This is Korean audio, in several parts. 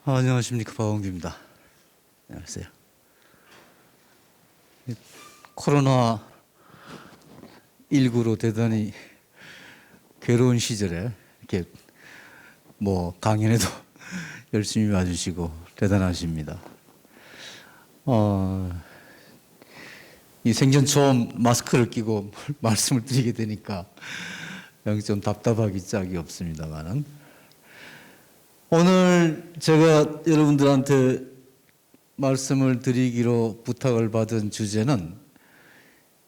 안녕하십니까, 박원규입니다. 안녕하세요. 코로나19로 대단히 괴로운 시절에 이렇게 강연에도 열심히 와주시고 대단하십니다. 이 생전 처음 마스크를 끼고 말씀을 드리게 되니까 좀 답답하기 짝이 없습니다만은, 오늘 제가 여러분들한테 말씀을 드리기로 부탁을 받은 주제는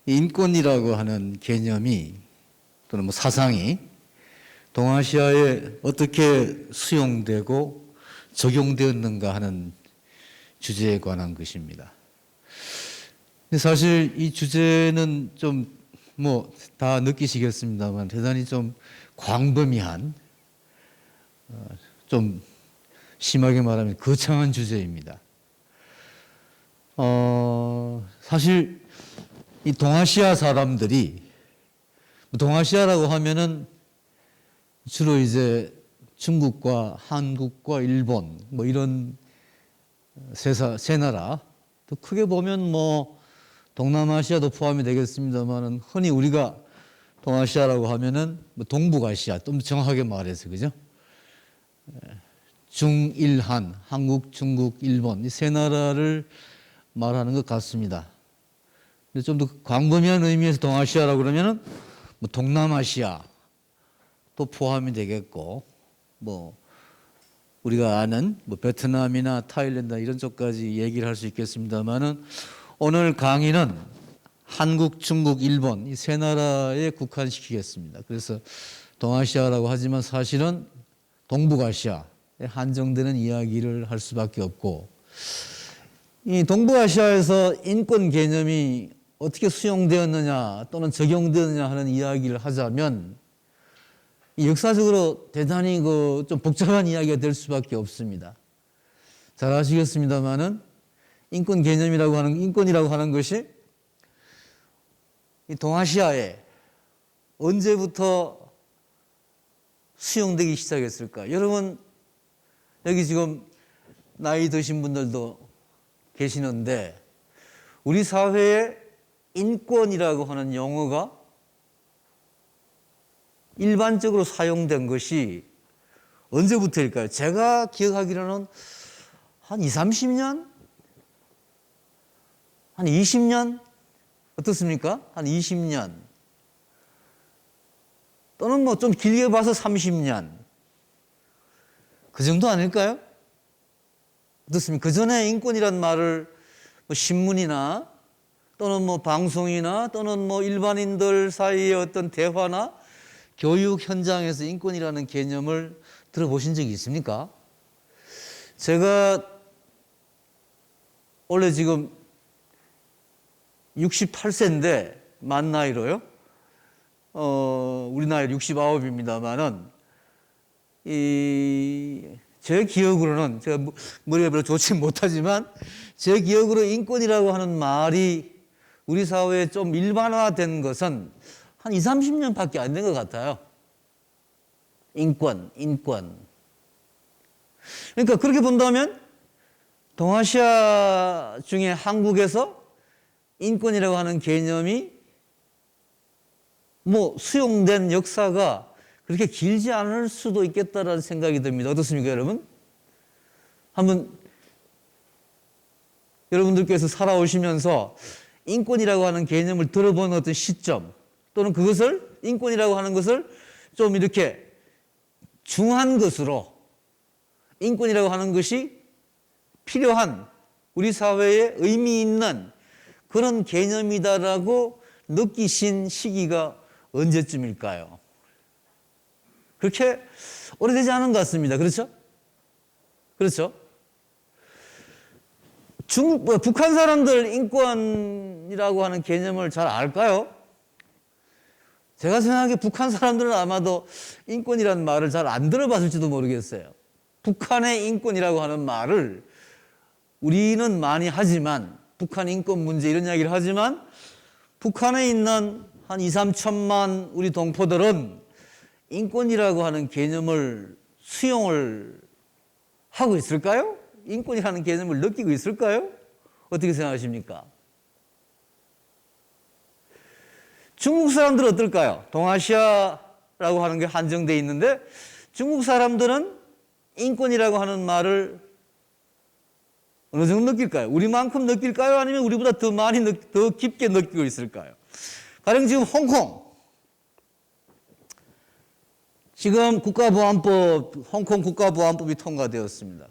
인권이라고 하는 개념이 또는 사상이 동아시아에 어떻게 수용되고 적용되었는가 하는 주제에 관한 것입니다. 근데 사실 이 주제는 좀 다 느끼시겠습니다만 대단히 좀 광범위한, 좀 심하게 말하면 거창한 주제입니다. 사실 이 동아시아 사람들이, 동아시아라고 하면은 주로 이제 중국과 한국과 일본 이런 세 나라, 또 크게 보면 동남아시아도 포함이 되겠습니다만은, 흔히 우리가 동아시아라고 하면은 동북아시아, 좀 정확하게 말해서, 그죠? 중일한, 한국, 중국, 일본, 이 세 나라를 말하는 것 같습니다. 근데 좀 더 광범위한 의미에서 동아시아라고 그러면은 동남아시아 또 포함이 되겠고, 우리가 아는 베트남이나 타일랜드 이런 쪽까지 얘기를 할 수 있겠습니다만은, 오늘 강의는 한국, 중국, 일본 이 세 나라에 국한시키겠습니다. 그래서 동아시아라고 하지만 사실은 동북아시아에 한정되는 이야기를 할 수밖에 없고, 이 동북아시아에서 인권 개념이 어떻게 수용되었느냐 또는 적용되었느냐 하는 이야기를 하자면, 역사적으로 대단히 좀 복잡한 이야기가 될 수밖에 없습니다. 잘 아시겠습니다만은, 인권이라고 하는 것이 이 동아시아에 언제부터 수용되기 시작했을까? 여러분, 여기 지금 나이 드신 분들도 계시는데, 우리 사회에 인권이라고 하는 용어가 일반적으로 사용된 것이 언제부터일까요? 제가 기억하기로는 한 20, 30년? 한 20년? 어떻습니까? 한 20년. 또는 좀 길게 봐서 30년. 그 정도 아닐까요? 어떻습니까? 그 전에 인권이란 말을 신문이나 또는 방송이나 또는 일반인들 사이의 어떤 대화나 교육 현장에서 인권이라는 개념을 들어보신 적이 있습니까? 제가 원래 지금 68세인데, 만 나이로요. 우리 나이 69입니다만은, 제 기억으로는, 제가 머리가 별로 좋지 못하지만, 제 기억으로 인권이라고 하는 말이 우리 사회에 좀 일반화된 것은 한 20, 30년밖에 안 된 것 같아요. 인권. 그러니까 그렇게 본다면 동아시아 중에 한국에서 인권이라고 하는 개념이 수용된 역사가 그렇게 길지 않을 수도 있겠다라는 생각이 듭니다. 어떻습니까, 여러분? 한번 여러분들께서 살아오시면서 인권이라고 하는 개념을 들어본 어떤 시점, 또는 그것을, 인권이라고 하는 것을 좀 이렇게 중한 것으로, 인권이라고 하는 것이 필요한, 우리 사회에 의미 있는 그런 개념이다라고 느끼신 시기가 언제쯤일까요? 그렇게 오래되지 않은 것 같습니다. 그렇죠? 그렇죠? 북한 사람들 인권이라고 하는 개념을 잘 알까요? 제가 생각하기에 북한 사람들은 아마도 인권이라는 말을 잘 안 들어봤을지도 모르겠어요. 북한의 인권이라고 하는 말을 우리는 많이 하지만, 북한 인권 문제 이런 이야기를 하지만, 북한에 있는 한 2, 3천만 우리 동포들은 인권이라고 하는 개념을 수용을 하고 있을까요? 인권이라는 개념을 느끼고 있을까요? 어떻게 생각하십니까? 중국 사람들은 어떨까요? 동아시아라고 하는 게 한정되어 있는데 중국 사람들은 인권이라고 하는 말을 어느 정도 느낄까요? 우리만큼 느낄까요? 아니면 우리보다 더 많이, 더 깊게 느끼고 있을까요? 가령 지금 홍콩. 지금 홍콩 국가보안법이 통과되었습니다.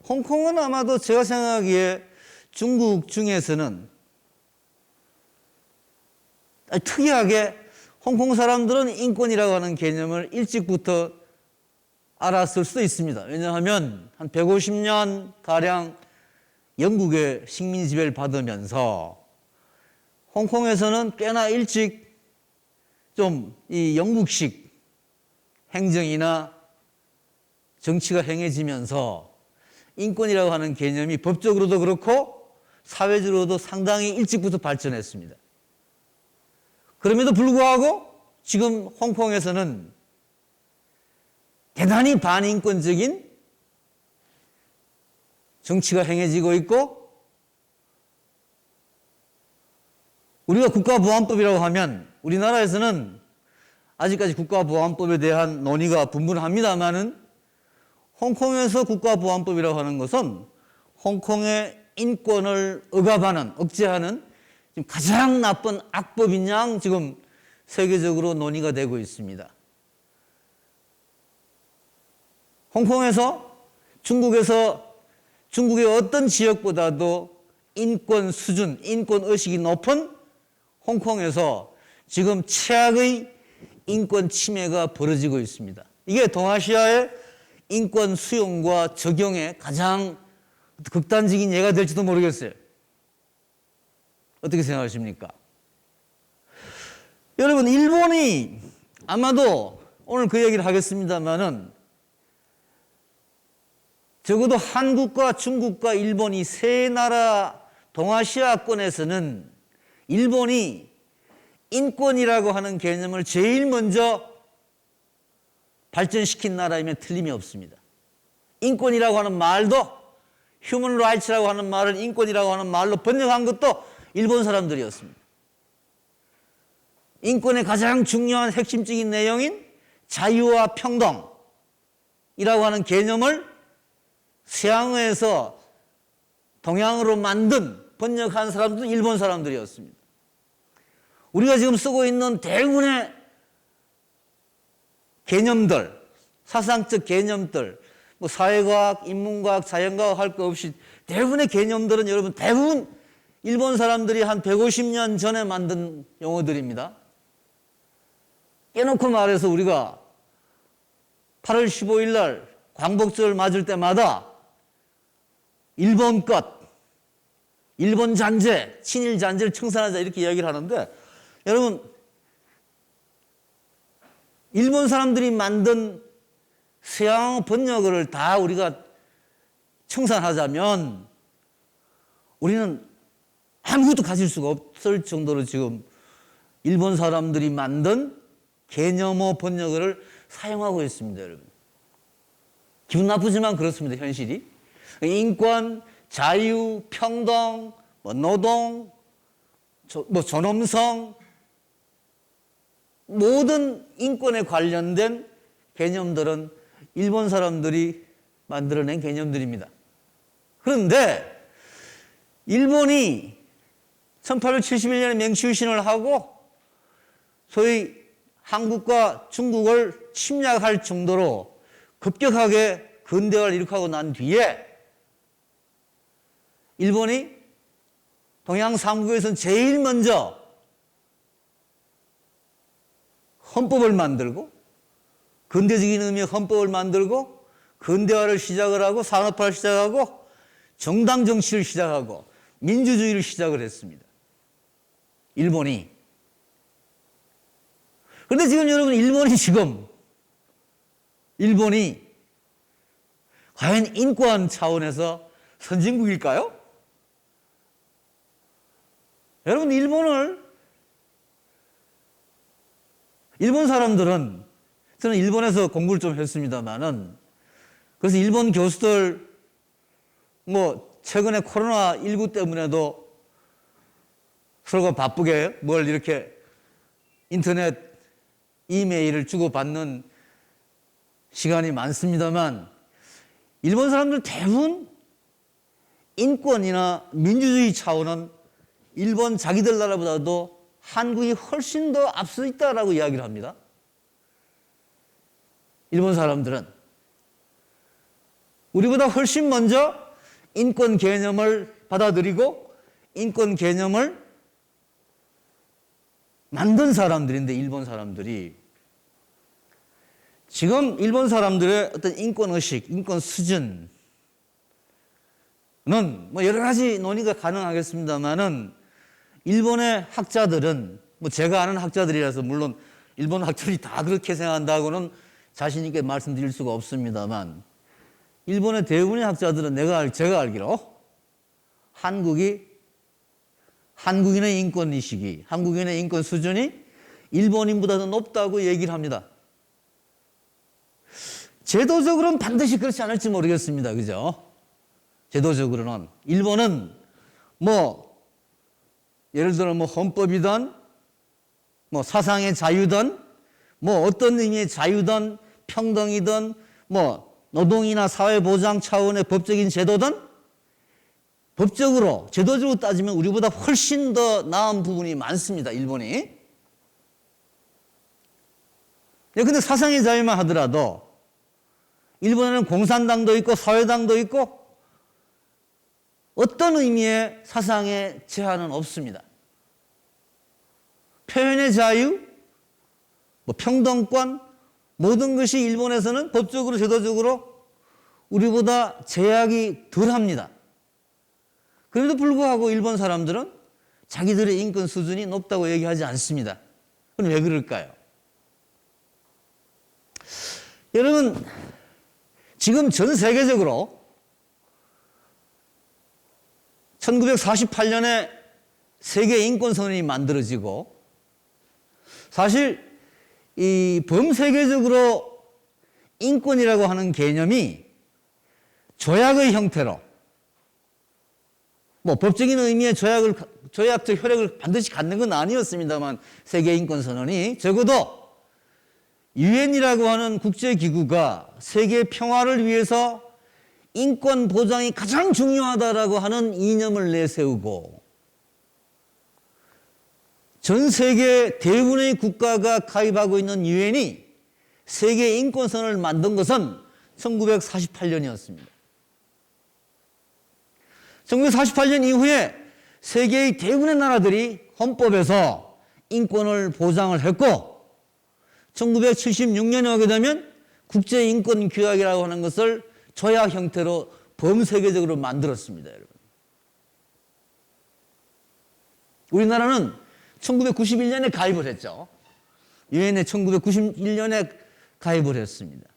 홍콩은 아마도 제가 생각하기에 중국 중에서는 특이하게 홍콩 사람들은 인권이라고 하는 개념을 일찍부터 알았을 수도 있습니다. 왜냐하면 한 150년 가량 영국의 식민 지배를 받으면서 홍콩에서는 꽤나 일찍 좀 이 영국식 행정이나 정치가 행해지면서 인권이라고 하는 개념이 법적으로도 그렇고 사회적으로도 상당히 일찍부터 발전했습니다. 그럼에도 불구하고 지금 홍콩에서는 대단히 반인권적인 정치가 행해지고 있고 우리가 국가보안법이라고 하면 우리나라에서는 아직까지 국가보안법에 대한 논의가 분분합니다만은 홍콩에서 국가보안법이라고 하는 것은 홍콩의 인권을 억압하는, 억제하는 가장 나쁜 악법인 양 지금 세계적으로 논의가 되고 있습니다. 홍콩에서 중국의 어떤 지역보다도 인권 수준, 인권 의식이 높은 홍콩에서 지금 최악의 인권 침해가 벌어지고 있습니다. 이게 동아시아의 인권 수용과 적용의 가장 극단적인 예가 될지도 모르겠어요. 어떻게 생각하십니까? 여러분, 일본이 아마도 오늘 그 얘기를 하겠습니다만은 적어도 한국과 중국과 일본이 세 나라 동아시아권에서는 일본이 인권이라고 하는 개념을 제일 먼저 발전시킨 나라이면 틀림이 없습니다. 인권이라고 하는 말도 휴먼 라이츠라고 하는 말을 인권이라고 하는 말로 번역한 것도 일본 사람들이었습니다. 인권의 가장 중요한 핵심적인 내용인 자유와 평등이라고 하는 개념을 서양어에서 동양어로 만든 번역한 사람들도 일본 사람들이었습니다. 우리가 지금 쓰고 있는 대부분의 개념들, 사상적 개념들, 뭐 사회과학, 인문과학, 자연과학 할 거 없이 대부분의 개념들은 여러분 대부분 일본 사람들이 한 150년 전에 만든 용어들입니다. 깨놓고 말해서 우리가 8월 15일 날 광복절 맞을 때마다 일본 것, 일본 잔재, 친일 잔재를 청산하자 이렇게 이야기를 하는데 여러분 일본 사람들이 만든 서양 번역어를 다 우리가 청산하자면 우리는 아무것도 가질 수가 없을 정도로 지금 일본 사람들이 만든 개념어 번역어를 사용하고 있습니다, 여러분. 기분 나쁘지만 그렇습니다, 현실이. 인권, 자유, 평등, 노동, 존엄성, 모든 인권에 관련된 개념들은 일본 사람들이 만들어낸 개념들입니다. 그런데 일본이 1871년에 명치유신을 하고 소위 한국과 중국을 침략할 정도로 급격하게 근대화를 일으키고 난 뒤에 일본이 동양 3국에서는 제일 먼저 헌법을 만들고 근대적인 의미의 헌법을 만들고 근대화를 시작을 하고 산업화를 시작하고 정당 정치를 시작하고 민주주의를 시작을 했습니다. 일본이. 그런데 지금 여러분 일본이 과연 인권 차원에서 선진국일까요? 여러분 일본 사람들은 저는 일본에서 공부를 좀 했습니다만은, 그래서 일본 교수들 뭐 최근에 코로나19 때문에도 서로가 바쁘게 뭘 이렇게 인터넷 이메일을 주고받는 시간이 많습니다만, 일본 사람들 대부분 인권이나 민주주의 차원은 일본 자기들 나라보다도 한국이 훨씬 더 앞서 있다라고 이야기를 합니다. 일본 사람들은 우리보다 훨씬 먼저 인권 개념을 받아들이고 인권 개념을 만든 사람들인데, 일본 사람들이 지금 일본 사람들의 어떤 인권의식, 인권 수준은 뭐 여러 가지 논의가 가능하겠습니다만은, 일본의 학자들은, 뭐 제가 아는 학자들이라서 물론 일본 학자들이 다 그렇게 생각한다고는 자신 있게 말씀드릴 수가 없습니다만, 일본의 대부분의 학자들은 제가 알기로 한국인의 인권의식이, 한국인의 인권 수준이 일본인보다 더 높다고 얘기를 합니다. 제도적으로는 반드시 그렇지 않을지 모르겠습니다. 그죠? 제도적으로는. 일본은 뭐, 예를 들어 뭐 헌법이든, 뭐 사상의 자유든, 뭐 어떤 의미의 자유든, 평등이든, 뭐 노동이나 사회보장 차원의 법적인 제도든, 법적으로, 제도적으로 따지면 우리보다 훨씬 더 나은 부분이 많습니다, 일본이. 근데 사상의 자유만 하더라도 일본에는 공산당도 있고 사회당도 있고 어떤 의미의 사상의 제한은 없습니다. 표현의 자유, 뭐 평등권, 모든 것이 일본에서는 법적으로, 제도적으로 우리보다 제약이 덜합니다. 그럼에도 불구하고 일본 사람들은 자기들의 인권 수준이 높다고 얘기하지 않습니다. 그럼 왜 그럴까요? 여러분, 지금 전 세계적으로 1948년에 세계 인권선언이 만들어지고, 사실 이 범세계적으로 인권이라고 하는 개념이 조약의 형태로, 뭐 법적인 의미의 조약적 효력을 반드시 갖는 건 아니었습니다만, 세계 인권선언이 적어도 유엔이라고 하는 국제기구가 세계 평화를 위해서 인권 보장이 가장 중요하다라고 하는 이념을 내세우고, 전 세계 대부분의 국가가 가입하고 있는 유엔이 세계 인권선언을 만든 것은 1948년이었습니다. 1948년 이후에 세계의 대부분의 나라들이 헌법에서 인권을 보장을 했고, 1976년에 오게 되면 국제인권규약이라고 하는 것을 조약 형태로 범세계적으로 만들었습니다, 여러분. 우리나라는 1991년에 가입을 했죠. 유엔에 1991년에 가입을 했습니다.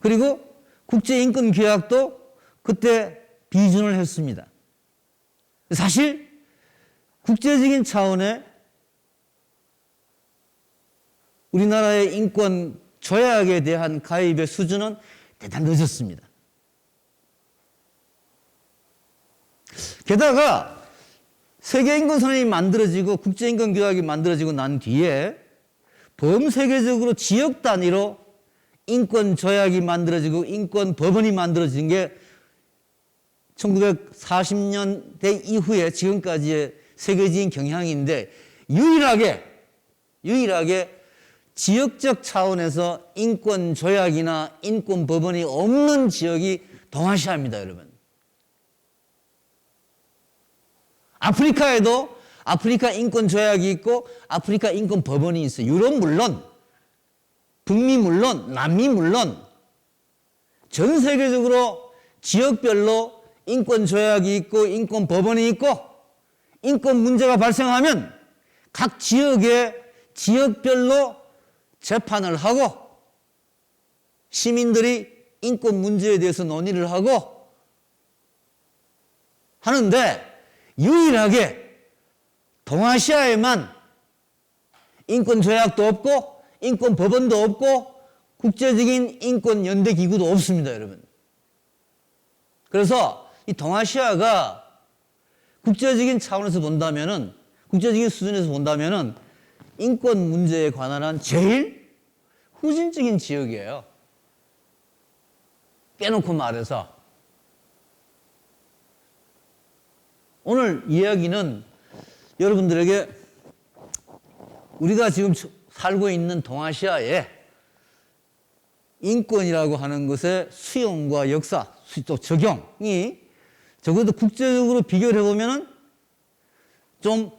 그리고 국제인권규약도 그때 비준을 했습니다. 사실 국제적인 차원의 우리나라의 인권 조약에 대한 가입의 수준은 대단히 늦었습니다. 게다가 세계인권선언이 만들어지고 국제인권규약이 만들어지고 난 뒤에 범세계적으로 지역 단위로 인권조약이 만들어지고 인권법원이 만들어진 게 1940년대 이후에 지금까지의 세계적인 경향인데, 유일하게 지역적 차원에서 인권조약이나 인권법원이 없는 지역이 동아시아입니다, 여러분. 아프리카에도 아프리카 인권조약이 있고 아프리카 인권법원이 있어요. 유럽 물론, 북미 물론, 남미 물론 전 세계적으로 지역별로 인권조약이 있고 인권법원이 있고, 인권 문제가 발생하면 각 지역별로 재판을 하고 시민들이 인권 문제에 대해서 논의를 하고 하는데, 유일하게 동아시아에만 인권 조약도 없고 인권 법원도 없고 국제적인 인권 연대 기구도 없습니다, 여러분. 그래서 이 동아시아가 국제적인 차원에서 본다면은, 국제적인 수준에서 본다면은 인권 문제에 관한 제일 후진적인 지역이에요. 빼놓고 말해서. 오늘 이야기는 여러분들에게 우리가 지금 살고 있는 동아시아에 인권이라고 하는 것의 수용과 역사, 또 적용이 적어도 국제적으로 비교를 해보면 좀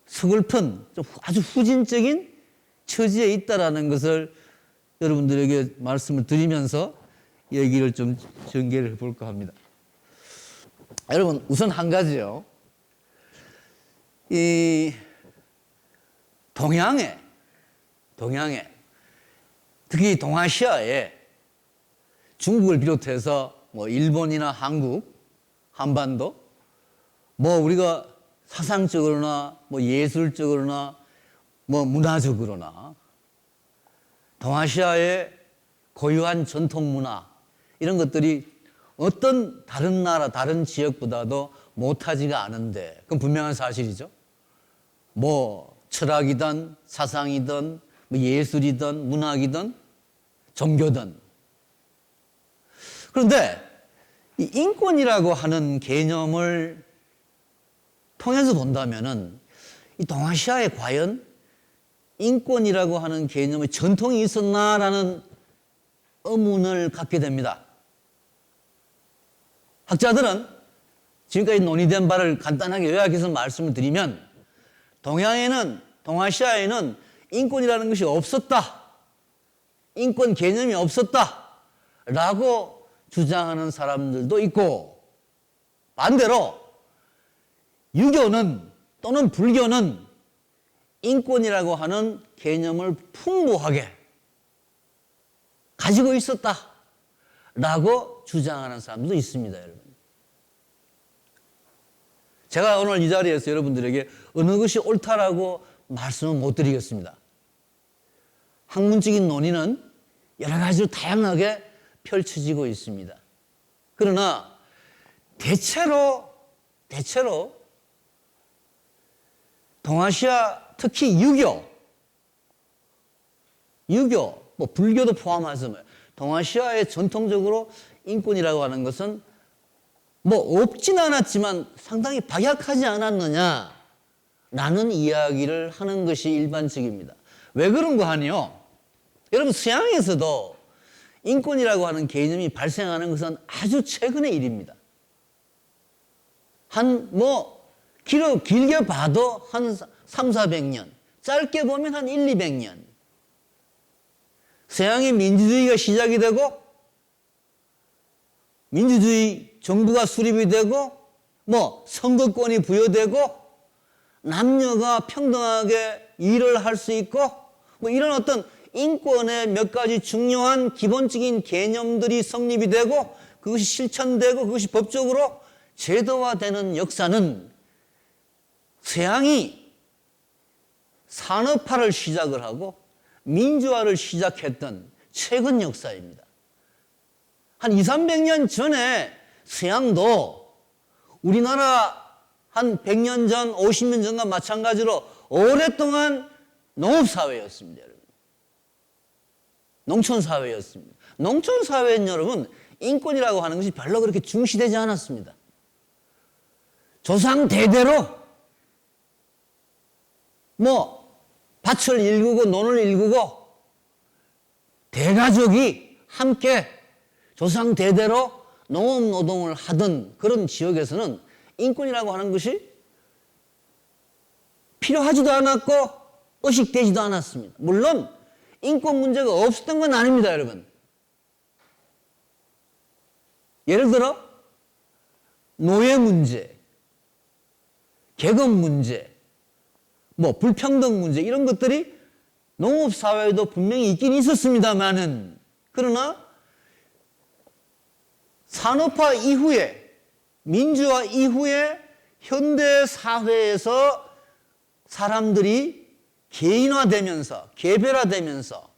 서글픈, 좀 아주 후진적인 처지에 있다라는 것을 여러분들에게 말씀을 드리면서 얘기를 좀 전개를 해볼까 합니다. 여러분, 우선 한 가지요. 이 동양에 특히 동아시아에 중국을 비롯해서 뭐 일본이나 한국, 한반도, 뭐 우리가 사상적으로나 뭐 예술적으로나 뭐 문화적으로나 동아시아의 고유한 전통 문화 이런 것들이 어떤 다른 나라, 다른 지역보다도 못하지가 않은데 그건 분명한 사실이죠. 뭐 철학이든 사상이든 뭐 예술이든 문학이든 종교든. 그런데 이 인권이라고 하는 개념을 통해서 본다면은 이 동아시아에 과연 인권이라고 하는 개념의 전통이 있었나라는 의문을 갖게 됩니다. 학자들은 지금까지 논의된 바를 간단하게 요약해서 말씀을 드리면 동아시아에는 인권이라는 것이 없었다. 인권 개념이 없었다. 라고 주장하는 사람들도 있고 반대로 유교는 또는 불교는 인권이라고 하는 개념을 풍부하게 가지고 있었다. 라고 주장하는 사람도 있습니다, 여러분. 제가 오늘 이 자리에서 여러분들에게 어느 것이 옳다라고 말씀은 못 드리겠습니다. 학문적인 논의는 여러 가지로 다양하게 펼쳐지고 있습니다. 그러나 대체로 동아시아 특히 유교, 뭐 불교도 포함해서 동아시아에 전통적으로 인권이라고 하는 것은 뭐 없진 않았지만 상당히 박약하지 않았느냐라는 이야기를 하는 것이 일반적입니다. 왜 그런가 하니요. 여러분 서양에서도 인권이라고 하는 개념이 발생하는 것은 아주 최근의 일입니다. 길게 봐도 한 300-400년, 짧게 보면 한 100-200년. 서양의 민주주의가 시작이 되고 민주주의 정부가 수립이 되고 뭐 선거권이 부여되고 남녀가 평등하게 일을 할 수 있고 뭐 이런 어떤 인권의 몇 가지 중요한 기본적인 개념들이 성립이 되고 그것이 실천되고 그것이 법적으로 제도화되는 역사는 서양이 산업화를 시작을 하고 민주화를 시작했던 최근 역사입니다. 한 200-300년 전에 서양도 우리나라 한 100년 전, 50년 전과 마찬가지로 오랫동안 농업사회였습니다, 여러분. 농촌사회였습니다. 농촌사회는 여러분, 인권이라고 하는 것이 별로 그렇게 중시되지 않았습니다. 조상 대대로 밭을 일구고 논을 일구고 대가족이 함께 조상 대대로 농업 노동을 하던 그런 지역에서는 인권이라고 하는 것이 필요하지도 않았고 의식되지도 않았습니다. 물론 인권 문제가 없었던 건 아닙니다, 여러분. 예를 들어 노예 문제, 계급 문제, 불평등 문제 이런 것들이 농업사회에도 분명히 있긴 있었습니다만은 그러나 산업화 이후에 민주화 이후에 현대 사회에서 사람들이 개인화되면서 개별화되면서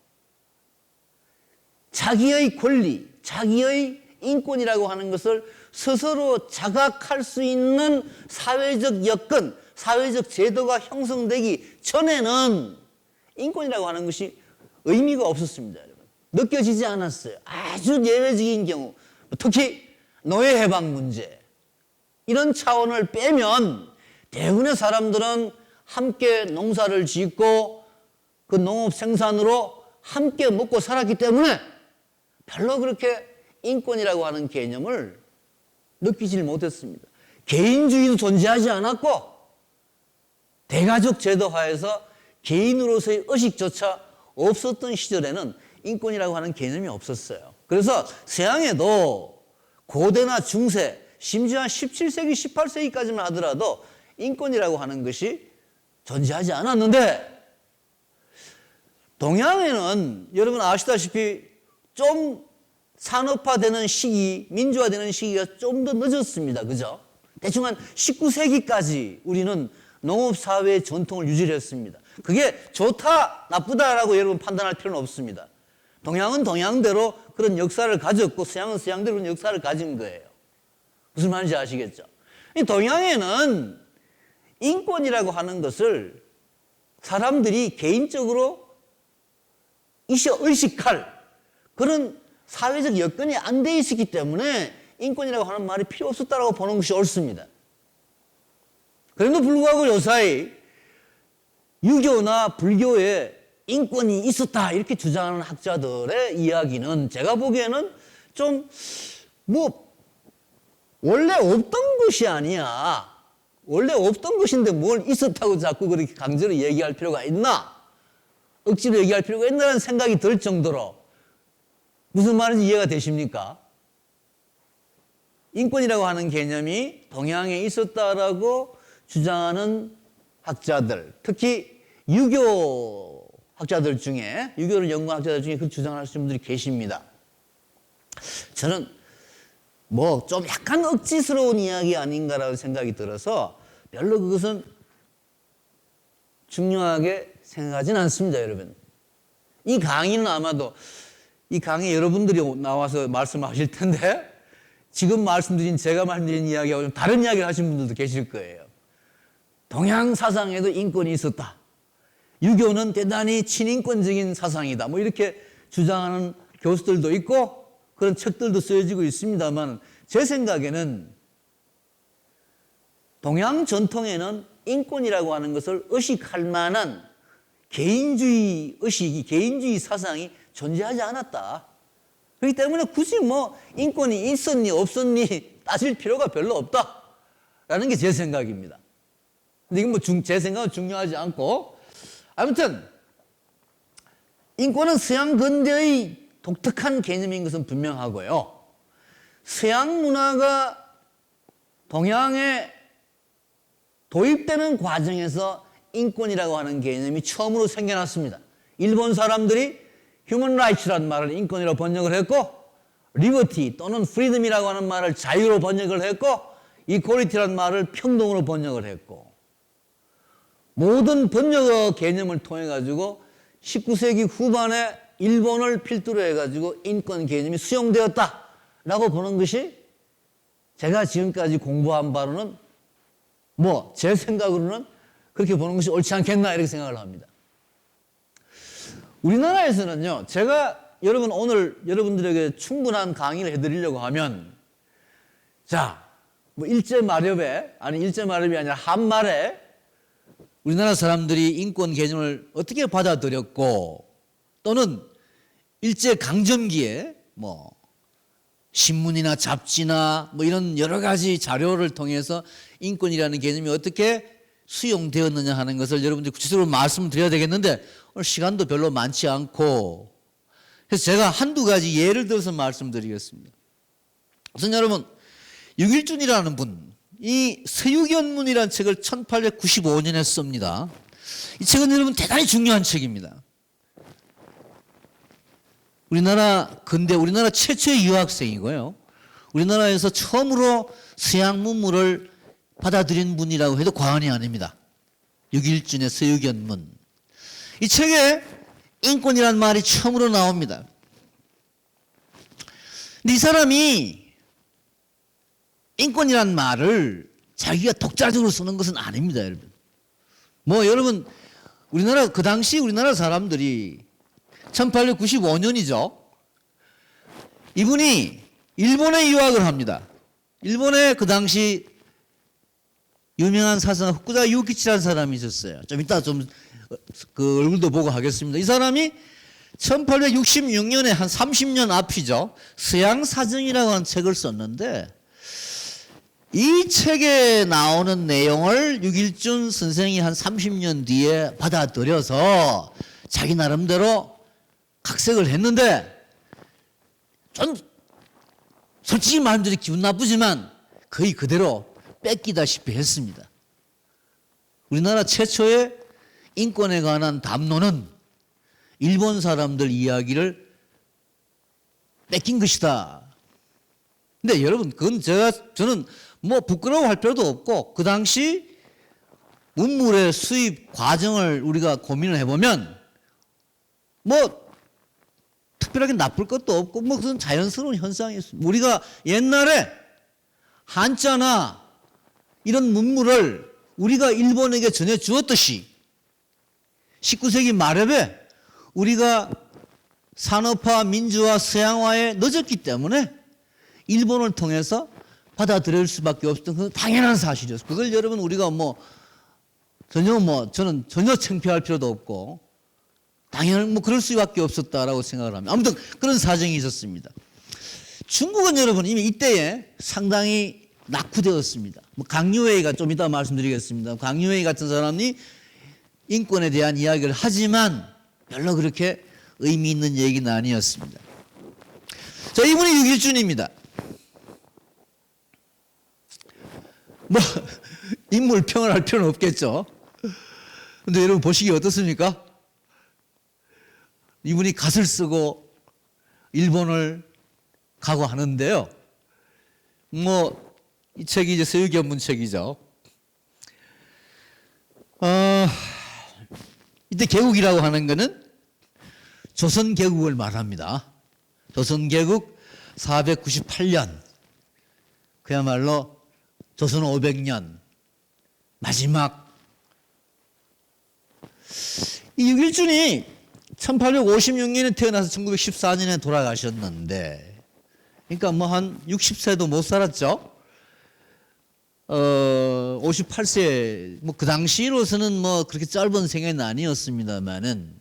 자기의 권리, 자기의 인권이라고 하는 것을 스스로 자각할 수 있는 사회적 여건, 사회적 제도가 형성되기 전에는 인권이라고 하는 것이 의미가 없었습니다, 여러분. 느껴지지 않았어요. 아주 예외적인 경우, 특히 노예 해방 문제 이런 차원을 빼면 대부분의 사람들은 함께 농사를 짓고 그 농업 생산으로 함께 먹고 살았기 때문에 별로 그렇게 인권이라고 하는 개념을 느끼질 못했습니다. 개인주의도 존재하지 않았고 대가족 제도화에서 개인으로서의 의식조차 없었던 시절에는 인권이라고 하는 개념이 없었어요. 그래서 서양에도 고대나 중세, 심지어 17세기, 18세기까지만 하더라도 인권이라고 하는 것이 존재하지 않았는데 동양에는 여러분 아시다시피 좀 산업화되는 시기, 민주화되는 시기가 좀 더 늦었습니다. 그죠? 대충 한 19세기까지 우리는 농업사회의 전통을 유지를 했습니다. 그게 좋다, 나쁘다라고 여러분 판단할 필요는 없습니다. 동양은 동양대로 그런 역사를 가졌고 서양은 서양대로 그런 역사를 가진 거예요. 무슨 말인지 아시겠죠? 이 동양에는 인권이라고 하는 것을 사람들이 개인적으로 의식할 그런 사회적 여건이 안 돼 있었기 때문에 인권이라고 하는 말이 필요 없었다고 보는 것이 옳습니다. 그럼에도 불구하고 요사이 유교나 불교에 인권이 있었다 이렇게 주장하는 학자들의 이야기는 제가 보기에는 좀 원래 없던 것이 아니야. 원래 없던 것인데 뭘 있었다고 자꾸 그렇게 강제로 얘기할 필요가 있나? 억지로 얘기할 필요가 있나라는 생각이 들 정도로 무슨 말인지 이해가 되십니까? 인권이라고 하는 개념이 동양에 있었다라고 주장하는 학자들, 특히 유교 학자들 중에, 유교를 연구한 학자들 중에 그 주장을 하시는 분들이 계십니다. 저는 좀 약간 억지스러운 이야기 아닌가라는 생각이 들어서 별로 그것은 중요하게 생각하진 않습니다, 여러분. 이 강의는 아마도 이 강의 여러분들이 나와서 말씀하실 텐데 지금 제가 말씀드린 이야기하고 좀 다른 이야기를 하신 분들도 계실 거예요. 동양 사상에도 인권이 있었다. 유교는 대단히 친인권적인 사상이다. 이렇게 주장하는 교수들도 있고 그런 책들도 쓰여지고 있습니다만 제 생각에는 동양 전통에는 인권이라고 하는 것을 의식할 만한 개인주의 의식이, 개인주의 사상이 존재하지 않았다. 그렇기 때문에 굳이 인권이 있었니 없었니 따질 필요가 별로 없다라는 게 제 생각입니다. 근데 이건 제 생각은 중요하지 않고 아무튼 인권은 서양 근대의 독특한 개념인 것은 분명하고요. 서양 문화가 동양에 도입되는 과정에서 인권이라고 하는 개념이 처음으로 생겨났습니다. 일본 사람들이 휴먼 라이츠라는 말을 인권이라고 번역을 했고 리버티 또는 프리덤이라고 하는 말을 자유로 번역을 했고 이퀄리티라는 말을 평등으로 번역을 했고 모든 번역어 개념을 통해 가지고 19세기 후반에 일본을 필두로 해가지고 인권 개념이 수용되었다라고 보는 것이 제가 지금까지 공부한 바로는 제 생각으로는 그렇게 보는 것이 옳지 않겠나 이렇게 생각을 합니다. 우리나라에서는요, 제가 오늘 여러분들에게 충분한 강의를 해드리려고 하면 일제 마렵이 아니라 한말에 우리나라 사람들이 인권 개념을 어떻게 받아들였고 또는 일제 강점기에 신문이나 잡지나 이런 여러 가지 자료를 통해서 인권이라는 개념이 어떻게 수용되었느냐 하는 것을 여러분들이 구체적으로 말씀드려야 되겠는데 오늘 시간도 별로 많지 않고 그래서 제가 한두 가지 예를 들어서 말씀드리겠습니다. 우선 여러분 육일준이라는 분, 이 서유견문이라는 책을 1895년에 씁니다. 이 책은 여러분 대단히 중요한 책입니다. 우리나라 최초의 유학생이고요. 우리나라에서 처음으로 서양 문물을 받아들인 분이라고 해도 과언이 아닙니다. 육일준의 서유견문. 이 책에 인권이란 말이 처음으로 나옵니다. 근데 이 사람이 인권이란 말을 자기가 독자적으로 쓰는 것은 아닙니다, 여러분. 뭐 여러분 우리나라 그 당시 우리나라 사람들이 1895년이죠. 이분이 일본에 유학을 합니다. 일본에 그 당시 유명한 사상 후쿠다 유키치라는 사람이 있었어요. 좀 이따 좀 그 얼굴도 보고 하겠습니다. 이 사람이 1866년에 한 30년 앞이죠. 서양사정이라고 하는 책을 썼는데 이 책에 나오는 내용을 유길준 선생이 한 30년 뒤에 받아들여서 자기 나름대로 각색을 했는데 좀 솔직히 말씀드리 기분 나쁘지만 거의 그대로 뺏기다시피 했습니다. 우리나라 최초의 인권에 관한 담론은 일본 사람들 이야기를 뺏긴 것이다. 근데 여러분 그건 저는 뭐 부끄러워할 필요도 없고 그 당시 문물의 수입 과정을 우리가 고민을 해보면 뭐 특별하게 나쁠 것도 없고 뭐 그건 자연스러운 현상이었습니다. 우리가 옛날에 한자나 이런 문물을 우리가 일본에게 전해주었듯이 19세기 말에 우리가 산업화, 민주화, 서양화에 늦었기 때문에 일본을 통해서 받아들일 수밖에 없었던 그 당연한 사실이었어요. 그걸 여러분 우리가 저는 전혀 창피할 필요도 없고 당연히 그럴 수밖에 없었다라고 생각을 합니다. 아무튼 그런 사정이 있었습니다. 중국은 여러분 이미 이때에 상당히 낙후되었습니다. 강유웨이가 좀 이따 말씀드리겠습니다. 강유웨이 같은 사람이 인권에 대한 이야기를 하지만 별로 그렇게 의미 있는 얘기는 아니었습니다. 자, 이분이 유길준입니다. 뭐 인물 평을 할 필요는 없겠죠. 근데 여러분 보시기 어떻습니까? 이분이 갓을 쓰고 일본을 가고 하는데요. 뭐 이 책이 이제 서유견문 책이죠. 이때 개국이라고 하는 것은 조선 개국을 말합니다. 조선 개국 498년 그야말로 조선 500년 마지막 이 유길준이 1856년에 태어나서 1914년에 돌아가셨는데 그러니까 뭐 한 60세도 못 살았죠. 58세 뭐 그 당시로서는 뭐 그렇게 짧은 생애는 아니었습니다만은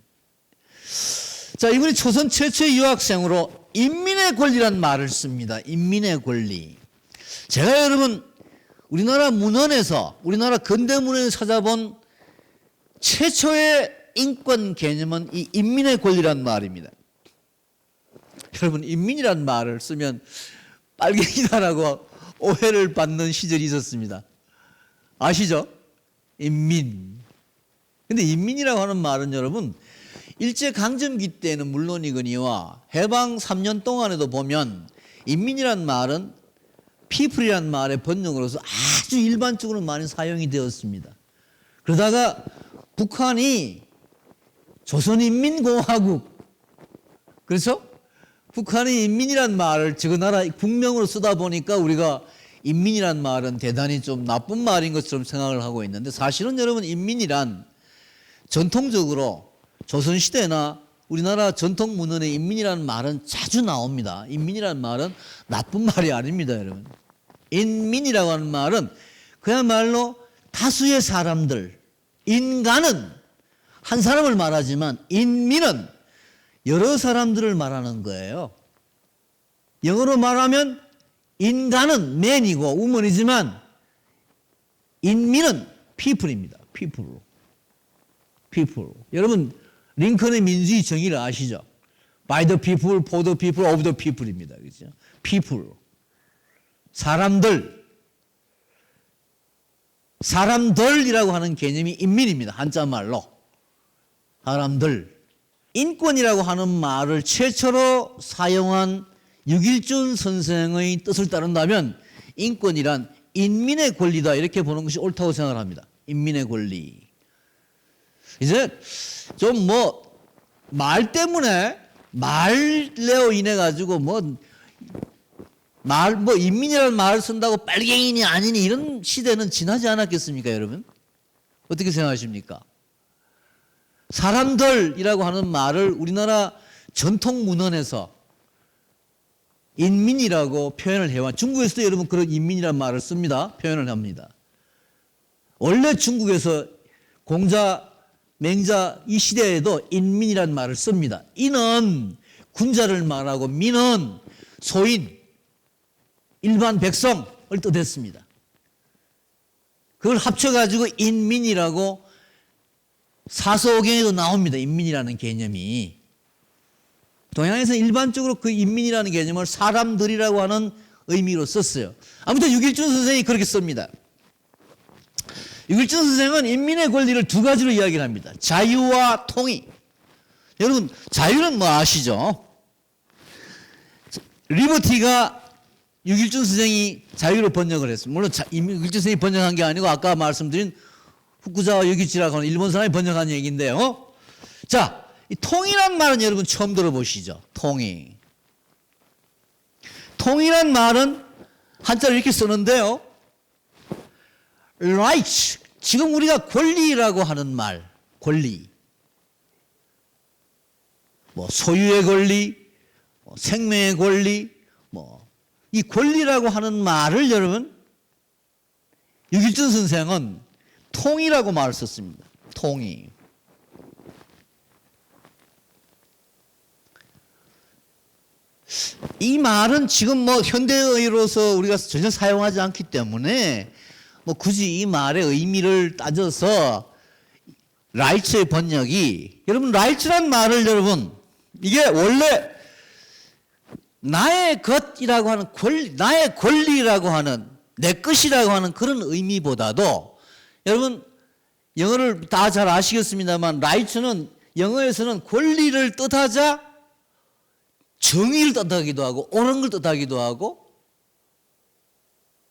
자 이분이 조선 최초의 유학생으로 인민의 권리란 말을 씁니다. 인민의 권리. 제가 여러분 우리나라 문헌에서 우리나라 근대 문헌에서 찾아본 최초의 인권 개념은 이 인민의 권리란 말입니다. 여러분 인민이란 말을 쓰면 빨갱이다라고 오해를 받는 시절이 있었습니다. 아시죠? 인민. 근데 인민이라고 하는 말은 여러분 일제강점기 때는 물론이거니와 해방 3년 동안에도 보면 인민이란 말은 people이란 말의 번역으로서 아주 일반적으로 많이 사용이 되었습니다. 그러다가 북한이 조선인민공화국 그렇죠? 북한이 인민이란 말을 저 나라 국명으로 쓰다 보니까 우리가 인민이란 말은 대단히 좀 나쁜 말인 것처럼 생각을 하고 있는데 사실은 여러분 인민이란 전통적으로 조선시대나 우리나라 전통 문헌에 인민이라는 말은 자주 나옵니다. 인민이라는 말은 나쁜 말이 아닙니다, 여러분. 인민이라고 하는 말은 그야말로 다수의 사람들, 인간은 한 사람을 말하지만 인민은 여러 사람들을 말하는 거예요. 영어로 말하면 인간은 man이고 woman이지만 인민은 people입니다. people. 여러분 링컨의 민주주의 정의를 아시죠? By the people, for the people, of the people입니다. 그렇죠? people. 사람들이라고 하는 개념이 인민입니다. 한자말로. 사람들. 인권이라고 하는 말을 최초로 사용한 유길준 선생의 뜻을 따른다면 인권이란 인민의 권리다 이렇게 보는 것이 옳다고 생각을 합니다. 인민의 권리. 이제 좀 뭐 말 때문에 말로 인해 가지고 인민이라는 말을 쓴다고 빨갱이니 아니니 이런 시대는 지나지 않았겠습니까, 여러분? 어떻게 생각하십니까? 사람들이라고 하는 말을 우리나라 전통 문헌에서 인민이라고 표현을 해와. 중국에서도 여러분 그런 인민이라는 말을 씁니다. 표현을 합니다. 원래 중국에서 공자, 맹자 이 시대에도 인민이라는 말을 씁니다. 인은 군자를 말하고 민은 소인, 일반 백성을 뜻했습니다. 그걸 합쳐가지고 인민이라고 사서오경에도 나옵니다. 인민이라는 개념이. 동양에서는 일반적으로 그 인민이라는 개념을 사람들이라고 하는 의미로 썼어요. 아무튼 유길준 선생이 그렇게 씁니다. 유길준 선생은 인민의 권리를 두 가지로 이야기를 합니다. 자유와 통일. 여러분 자유는 뭐 아시죠? 리버티가 유길준 선생이 자유로 번역을 했습니다. 물론 유길준 선생이 번역한 게 아니고 아까 말씀드린 후쿠자와 요기치라고 하는 일본 사람이 번역한 얘기인데요. 자, 이 통일한 말은 여러분 처음 들어보시죠? 통일. 통일한 말은 한자로 이렇게 쓰는데요. rights. 지금 우리가 권리라고 하는 말, 권리. 뭐 소유의 권리, 생명의 권리, 이 권리라고 하는 말을 여러분 유길준 선생은 통이라고 말을 썼습니다. 통이. 이 말은 지금 현대어로서 우리가 전혀 사용하지 않기 때문에 굳이 이 말의 의미를 따져서 라이츠의 번역이 여러분 라이츠란 말을 여러분 이게 원래 나의 것이라고 하는 권리, 나의 권리라고 하는 내 것이라고 하는 그런 의미보다도 여러분 영어를 다 잘 아시겠습니다만 라이츠는 영어에서는 권리를 뜻하자 정의를 뜻하기도 하고 옳은 걸 뜻하기도 하고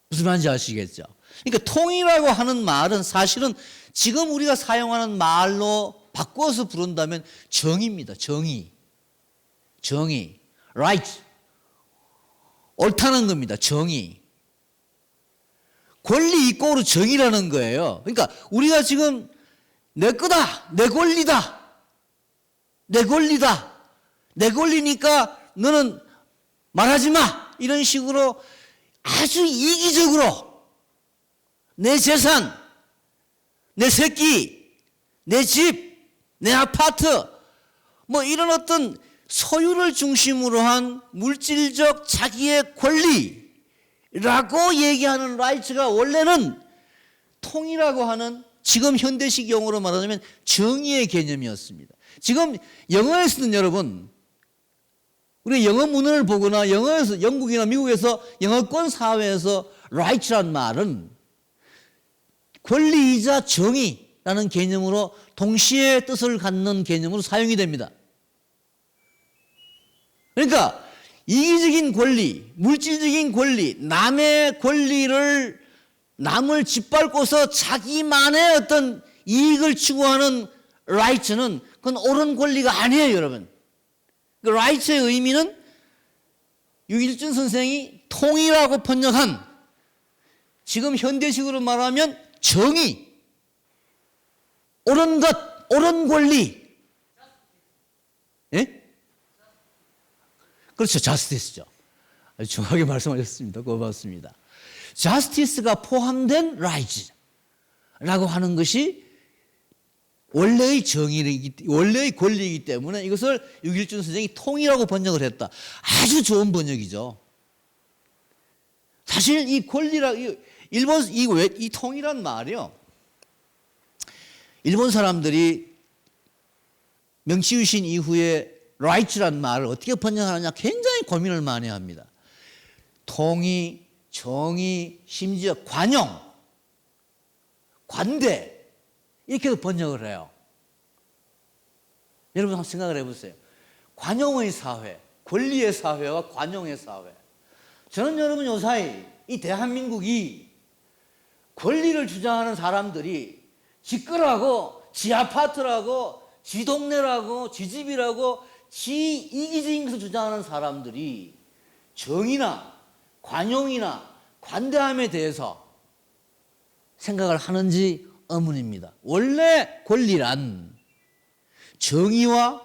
무슨 말인지 아시겠죠? 그러니까 통일이라고 하는 말은 사실은 지금 우리가 사용하는 말로 바꿔서 부른다면 정의입니다. 정의. right. 옳다는 겁니다. 정의. 권리 이꼬르 정의라는 거예요. 그러니까 우리가 지금 내 거다, 내 권리다, 내 권리다, 내 권리니까 너는 말하지 마 이런 식으로 아주 이기적으로 내 재산, 내 새끼, 내 집, 내 아파트 이런 어떤 소유를 중심으로 한 물질적 자기의 권리라고 얘기하는 라이츠가 원래는 통이라고 하는 지금 현대식 용어로 말하자면 정의의 개념이었습니다. 지금 영어에서는 여러분 우리 영어 문헌을 보거나 영어에서 영국이나 미국에서 영어권 사회에서 right란 말은 권리이자 정의라는 개념으로 동시에 뜻을 갖는 개념으로 사용이 됩니다. 그러니까 이기적인 권리, 물질적인 권리, 남의 권리를 남을 짓밟고서 자기만의 어떤 이익을 추구하는 right는 그건 옳은 권리가 아니에요, 여러분. 그 right의 의미는 유길준 선생이 통이라고 번역한 지금 현대식으로 말하면 정의, 옳은 것, 옳은 권리. 예? 그렇죠. justice죠. 아주 정확하게 말씀하셨습니다. 고맙습니다. justice가 포함된 right라고 하는 것이 원래의 원래의 권리이기 때문에 이것을 유길준 선생이 통이라고 번역을 했다. 아주 좋은 번역이죠. 사실 이 일본 이 통이란 말이요. 일본 사람들이 명치유신 이후에 right란 말을 어떻게 번역하느냐 굉장히 고민을 많이 합니다. 통이, 정의, 심지어 관용, 관대 이렇게도 번역을 해요. 여러분 한번 생각을 해보세요. 관용의 사회, 권리의 사회와 관용의 사회. 저는 여러분 요사이 이 대한민국이 권리를 주장하는 사람들이 지끄러하고 지 아파트라고, 지 동네라고, 지 집이라고, 지 이기적인 것을 주장하는 사람들이 정의나 관용이나 관대함에 대해서 생각을 하는지 의문입니다. 원래 권리란 정의와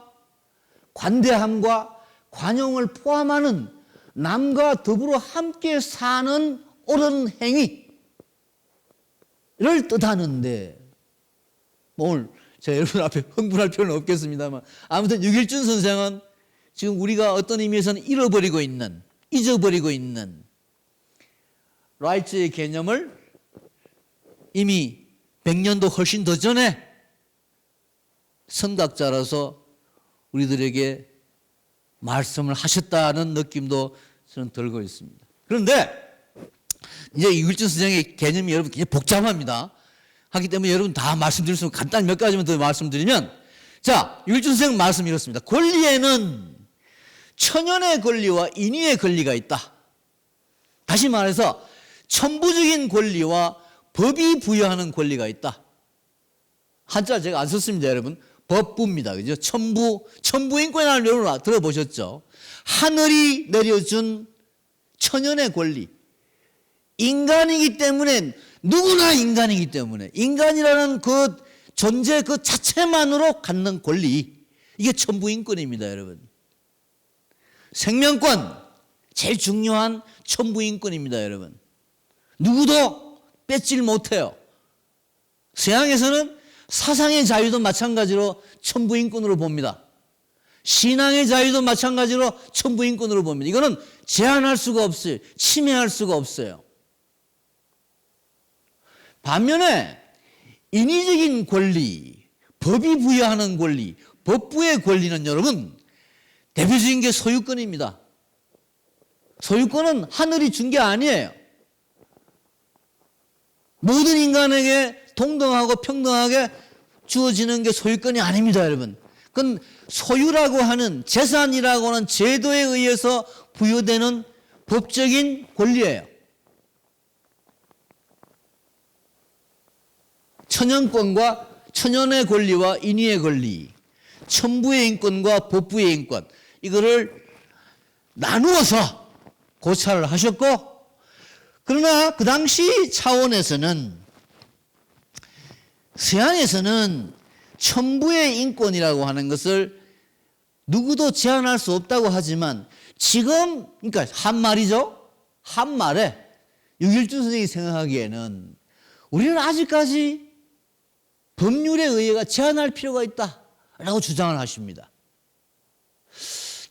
관대함과 관용을 포함하는 남과 더불어 함께 사는 옳은 행위를 뜻하는데, 오늘 제가 여러분 앞에 흥분할 필요는 없겠습니다만, 아무튼 유길준 선생은 지금 우리가 어떤 의미에서는 잊어버리고 있는 라이츠의 개념을 이미 100년도 훨씬 더 전에 선각자라서 우리들에게 말씀을 하셨다는 느낌도 저는 들고 있습니다. 그런데 이제 유길준 선생의 개념이 여러분 굉장히 복잡합니다. 하기 때문에 여러분 다 말씀드릴 수 없고 간단히 몇 가지만 더 말씀드리면, 자, 유길준 선생 말씀이 이렇습니다. 권리에는 천연의 권리와 인위의 권리가 있다. 다시 말해서 천부적인 권리와 법이 부여하는 권리가 있다. 한자 제가 안 썼습니다, 여러분. 법부입니다. 그죠? 천부인권이라는 여러분 들어보셨죠? 하늘이 내려준 천연의 권리. 인간이기 때문에, 누구나 인간이기 때문에, 인간이라는 그 존재 그 자체만으로 갖는 권리. 이게 천부인권입니다, 여러분. 생명권, 제일 중요한 천부인권입니다, 여러분. 누구도 뺏질 못해요. 서양에서는 사상의 자유도 마찬가지로 천부인권으로 봅니다. 신앙의 자유도 마찬가지로 천부인권으로 봅니다. 이거는 제한할 수가 없어요. 침해할 수가 없어요. 반면에 인위적인 권리, 법이 부여하는 권리, 법부의 권리는 여러분 대표적인 게 소유권입니다. 소유권은 하늘이 준 게 아니에요. 모든 인간에게 동등하고 평등하게 주어지는 게 소유권이 아닙니다, 여러분. 그건 소유라고 하는, 재산이라고 하는 제도에 의해서 부여되는 법적인 권리예요. 천연의 권리와 인위의 권리, 천부의 인권과 법부의 인권, 이거를 나누어서 고찰을 하셨고, 그러나 그 당시 차원에서는, 서양에서는 천부의 인권이라고 하는 것을 누구도 제한할 수 없다고 하지만, 지금 그러니까 한말이죠. 한말에 유길준 선생이 생각하기에는 우리는 아직까지 법률에 의해가 제한할 필요가 있다라고 주장을 하십니다.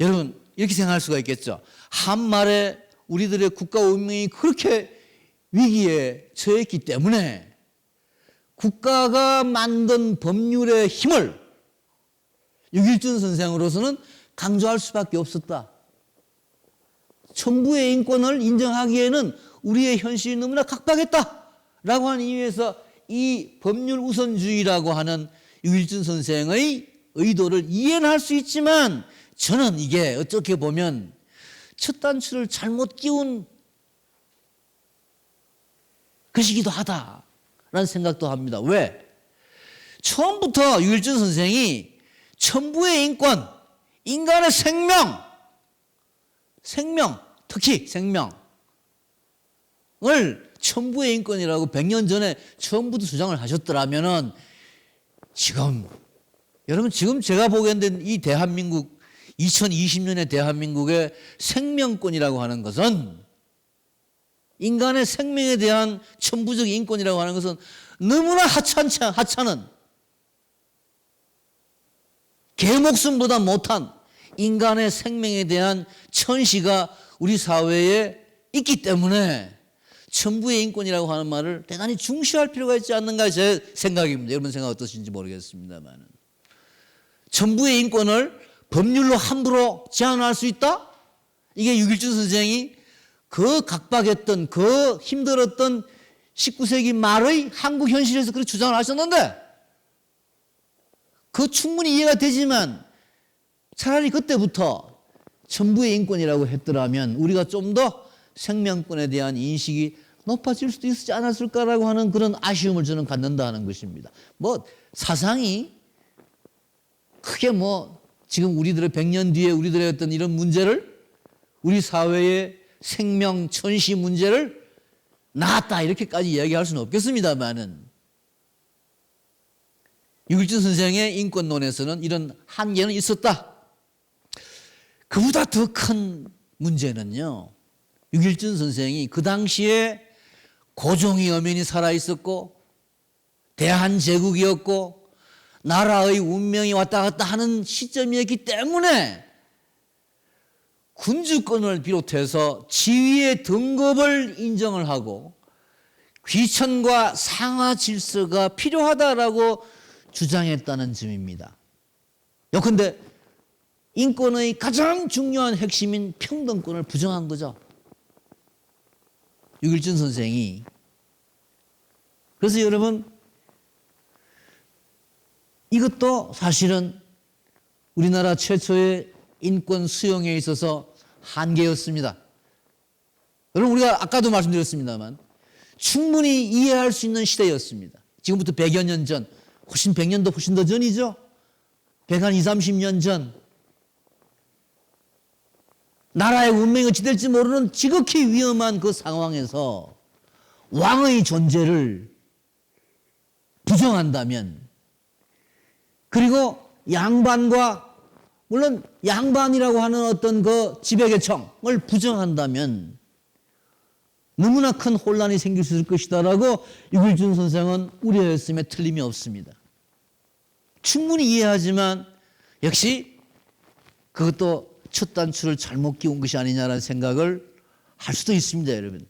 여러분 이렇게 생각할 수가 있겠죠. 한말에 우리들의 국가 운명이 그렇게 위기에 처했기 때문에 국가가 만든 법률의 힘을 유길준 선생으로서는 강조할 수밖에 없었다. 천부의 인권을 인정하기에는 우리의 현실이 너무나 각박했다라고 하는 이유에서 이 법률 우선주의라고 하는 유길준 선생의 의도를 이해는 할 수 있지만, 저는 이게 어떻게 보면 첫 단추를 잘못 끼운 것이기도 하다라는 생각도 합니다. 왜? 처음부터 유길준 선생이 천부의 인권, 인간의 생명, 특히 생명을 천부의 인권이라고 100년 전에 처음부터 주장을 하셨더라면은 여러분 지금 제가 보기에는 이 대한민국 2020년의 대한민국의 생명권이라고 하는 것은, 인간의 생명에 대한 천부적 인권이라고 하는 것은 너무나 하찮은 개 목숨보다 못한 인간의 생명에 대한 천시가 우리 사회에 있기 때문에 천부의 인권이라고 하는 말을 대단히 중시할 필요가 있지 않는가, 제 생각입니다. 여러분 생각 어떠신지 모르겠습니다만, 천부의 인권을 법률로 함부로 제한할 수 있다? 이게 유길준 선생이 그 각박했던, 그 힘들었던 19세기 말의 한국 현실에서 그렇게 주장을 하셨는데, 그 충분히 이해가 되지만 차라리 그때부터 천부의 인권이라고 했더라면 우리가 좀 더 생명권에 대한 인식이 높아질 수도 있지 않았을까라고 하는 그런 아쉬움을 저는 갖는다는 것입니다. 뭐 사상이 크게 뭐 지금 우리들의 100년 뒤에 우리들의 어떤 이런 문제를 우리 사회의 생명 천시 문제를 나았다 이렇게까지 이야기할 수는 없겠습니다만은 유길준 선생의 인권론에서는 이런 한계는 있었다. 그보다 더 큰 문제는요. 유길준 선생이 그 당시에 고종이 엄연히 살아있었고 대한제국이었고 나라의 운명이 왔다 갔다 하는 시점이었기 때문에 군주권을 비롯해서 지위의 등급을 인정을 하고 귀천과 상하 질서가 필요하다라고 주장했다는 점입니다. 요컨대 인권의 가장 중요한 핵심인 평등권을 부정한 거죠. 유길준 선생이. 그래서 여러분 이것도 사실은 우리나라 최초의 인권 수용에 있어서 한계였습니다. 여러분 우리가 아까도 말씀드렸습니다만 충분히 이해할 수 있는 시대였습니다. 지금부터 100여 년 전, 훨씬 100년도 훨씬 더 전이죠. 120, 30년 전. 나라의 운명이 어찌 될지 모르는 지극히 위험한 그 상황에서 왕의 존재를 부정한다면 그리고 양반과 물론 양반이라고 하는 어떤 그 지배계층을 부정한다면 너무나 큰 혼란이 생길 수 있을 것이다라고 유길준 선생은 우려했음에 틀림이 없습니다. 충분히 이해하지만 역시 그것도 첫 단추를 잘못 끼운 것이 아니냐라는 생각을 할 수도 있습니다, 여러분.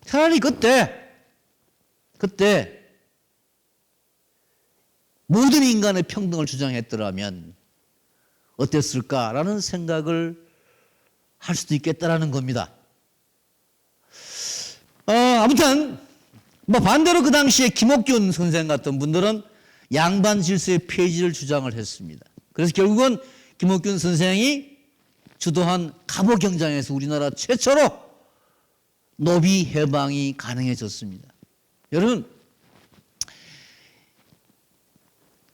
차라리 그때 모든 인간의 평등을 주장했더라면 어땠을까라는 생각을 할 수도 있겠다라는 겁니다. 아무튼 뭐 반대로 그 당시에 김옥균 선생 같은 분들은 양반 질서의 폐지를 주장을 했습니다. 그래서 결국은 김옥균 선생이 주도한 갑오경장에서 우리나라 최초로 노비 해방이 가능해졌습니다. 여러분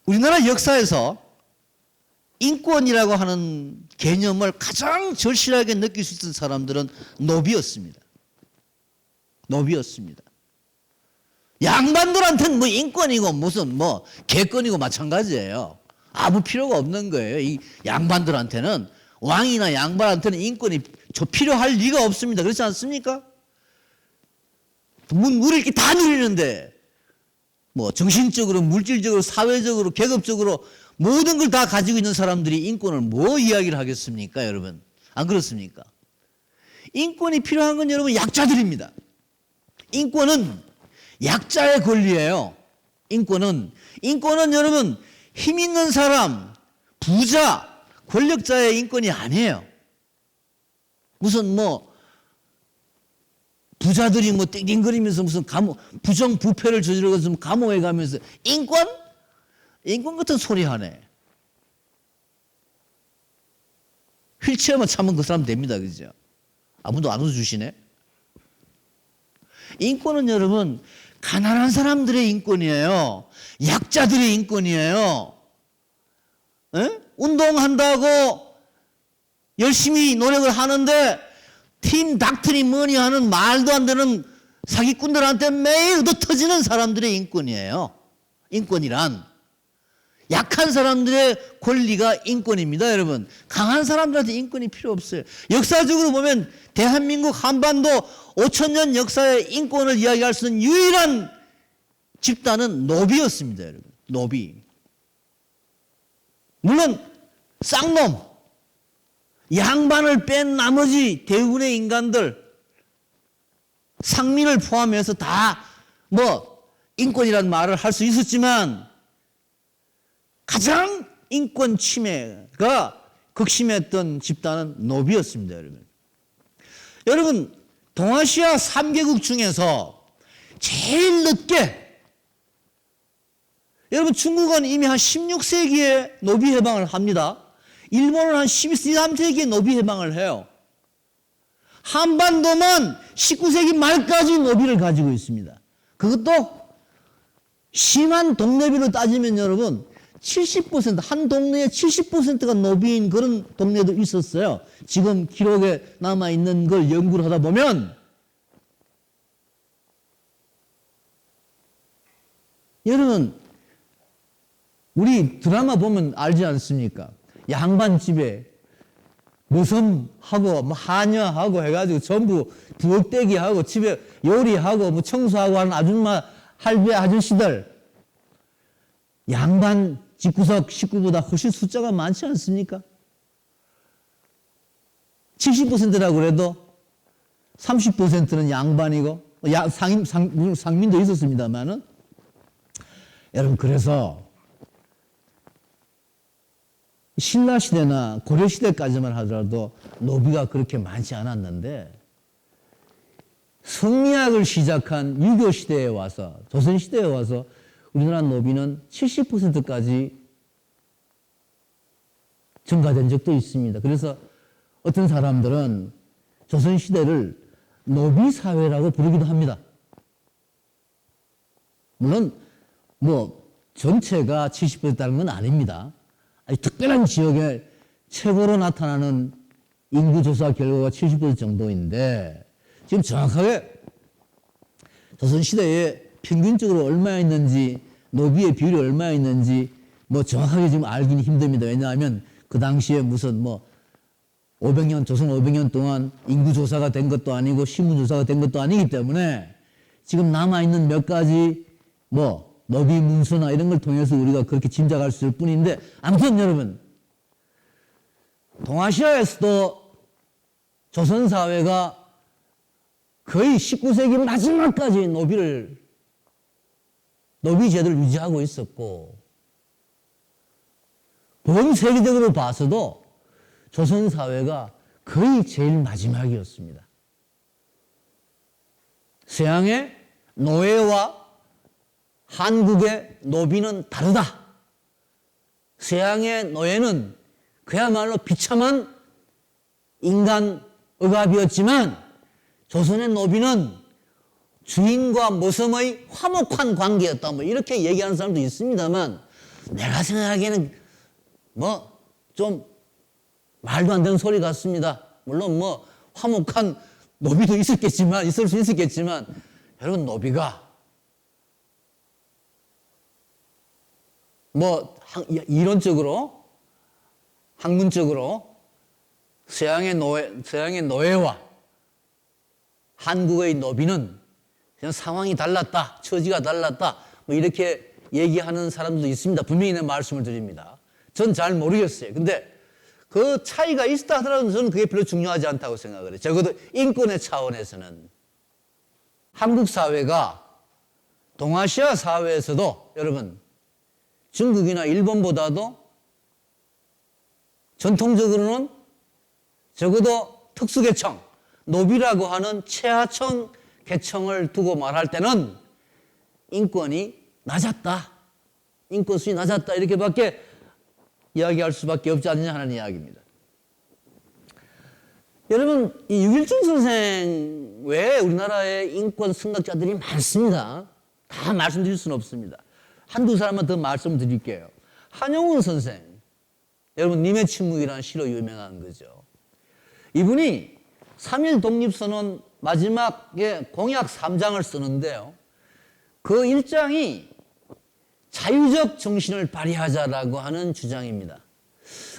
우리나라 역사에서 인권이라고 하는 개념을 가장 절실하게 느낄 수 있던 사람들은 노비였습니다. 노비였습니다. 양반들한테는 뭐 인권이고 무슨 뭐 개권이고 마찬가지예요. 아무 필요가 없는 거예요. 이 양반들한테는 왕이나 양반한테는 인권이 필요할 리가 없습니다. 그렇지 않습니까? 우리 이렇게 다 누리는데 뭐 정신적으로, 물질적으로, 사회적으로, 계급적으로 모든 걸 다 가지고 있는 사람들이 인권을 뭐 이야기를 하겠습니까, 여러분? 안 그렇습니까? 인권이 필요한 건 여러분 약자들입니다. 인권은 약자의 권리예요. 인권은 여러분 힘 있는 사람, 부자, 권력자의 인권이 아니에요. 무슨 뭐 부자들이 뭐 띵띵거리면서 무슨 부정부패를 저지르고 감옥에 가면서 인권 같은 소리 하네. 휠체어만 차면 그 사람 됩니다. 그죠? 아무도 안 웃어주시네. 인권은 여러분 가난한 사람들의 인권이에요. 약자들의 인권이에요. 에? 운동한다고 열심히 노력을 하는데 팀 닥터리 뭐니 하는 말도 안 되는 사기꾼들한테 매일 얻어터지는 사람들의 인권이에요. 인권이란 약한 사람들의 권리가 인권입니다, 여러분. 강한 사람들한테 인권이 필요 없어요. 역사적으로 보면 대한민국 한반도 5,000년 역사의 인권을 이야기할 수 있는 유일한 집단은 노비였습니다, 여러분. 노비. 물론 쌍놈, 양반을 뺀 나머지 대부분의 인간들, 상민을 포함해서 다 뭐 인권이라는 말을 할 수 있었지만 가장 인권 침해가 극심했던 집단은 노비였습니다, 여러분. 여러분, 동아시아 3개국 중에서 제일 늦게, 여러분 중국은 이미 한 16세기에 노비 해방을 합니다. 일본은 한 12, 13세기에 노비 해방을 해요. 한반도만 19세기 말까지 노비를 가지고 있습니다. 그것도 심한 동네비로 따지면 여러분 70%, 한 동네에 70%가 노비인 그런 동네도 있었어요. 지금 기록에 남아있는 걸 연구를 하다 보면 여러분 우리 드라마 보면 알지 않습니까? 양반집에 무섬하고 뭐 하녀하고 해가지고 전부 부엌대기하고 집에 요리하고 뭐 청소하고 하는 아줌마 할배 아저씨들 양반 집구석 식구보다 훨씬 숫자가 많지 않습니까? 70%라고 그래도 30%는 양반이고 상민도 있었습니다만은 여러분 그래서 신라시대나 고려시대까지만 하더라도 노비가 그렇게 많지 않았는데 성리학을 시작한 유교시대에 와서 조선시대에 와서 우리나라 노비는 70%까지 증가된 적도 있습니다. 그래서 어떤 사람들은 조선시대를 노비사회라고 부르기도 합니다. 물론 뭐 전체가 70%였다는 건 아닙니다. 아주 특별한 지역에 최고로 나타나는 인구조사 결과가 70% 정도인데 지금 정확하게 조선시대에 평균적으로 얼마였는지 노비의 비율이 얼마였는지 뭐 정확하게 지금 알기는 힘듭니다. 왜냐하면 그 당시에 무슨 뭐 500년, 조선 500년 동안 인구조사가 된 것도 아니고 신문조사가 된 것도 아니기 때문에 지금 남아있는 몇 가지 뭐 노비 문서나 이런 걸 통해서 우리가 그렇게 짐작할 수 있을 뿐인데 아무튼 여러분 동아시아에서도 조선사회가 거의 19세기 마지막까지 노비제도를 유지하고 있었고 본 세계적으로 봐서도 조선사회가 거의 제일 마지막이었습니다. 서양의 노예와 한국의 노비는 다르다. 서양의 노예는 그야말로 비참한 인간 억압이었지만 조선의 노비는 주인과 모섬의 화목한 관계였다. 뭐 이렇게 얘기하는 사람도 있습니다만 내가 생각하기에는 뭐 좀 말도 안 되는 소리 같습니다. 물론 뭐 화목한 노비도 있을 수 있었겠지만 여러분 노비가 뭐 이론적으로 학문적으로 서양의 노예와 한국의 노비는 그냥 상황이 달랐다, 처지가 달랐다, 뭐 이렇게 얘기하는 사람들도 있습니다. 분명히 내 말씀을 드립니다. 전 잘 모르겠어요. 근데 그 차이가 있다 하더라도 저는 그게 별로 중요하지 않다고 생각을 해요. 적어도 인권의 차원에서는 한국 사회가 동아시아 사회에서도 여러분 중국이나 일본보다도 전통적으로는 적어도 특수계층, 노비라고 하는 최하층 계층을 두고 말할 때는 인권이 낮았다. 인권수준이 낮았다. 이렇게밖에 이야기할 수밖에 없지 않느냐 하는 이야기입니다. 여러분, 이 유길준 선생 외에 우리나라에 인권 선각자들이 많습니다. 다 말씀드릴 수는 없습니다. 한두 사람만 더 말씀드릴게요. 한영운 선생. 여러분, 님의 침묵이라는 시로 유명한 거죠. 이분이 3.1 독립선언 마지막에 공약 3장을 쓰는데요. 그 1장이 자유적 정신을 발휘하자라고 하는 주장입니다.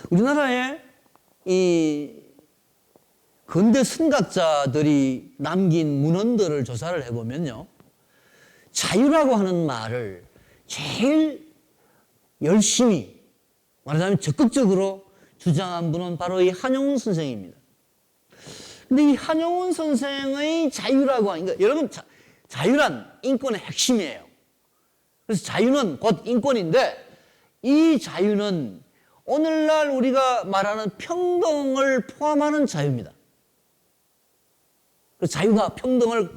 우리나라의 이 근대 선각자들이 남긴 문헌들을 조사를 해보면요. 자유라고 하는 말을 제일 열심히 말하자면 적극적으로 주장한 분은 바로 이 한영운 선생입니다. 근데 이 한영운 선생의 자유라고 하니까 여러분 자유란 인권의 핵심이에요. 그래서 자유는 곧 인권인데 이 자유는 오늘날 우리가 말하는 평등을 포함하는 자유입니다. 자유가 평등을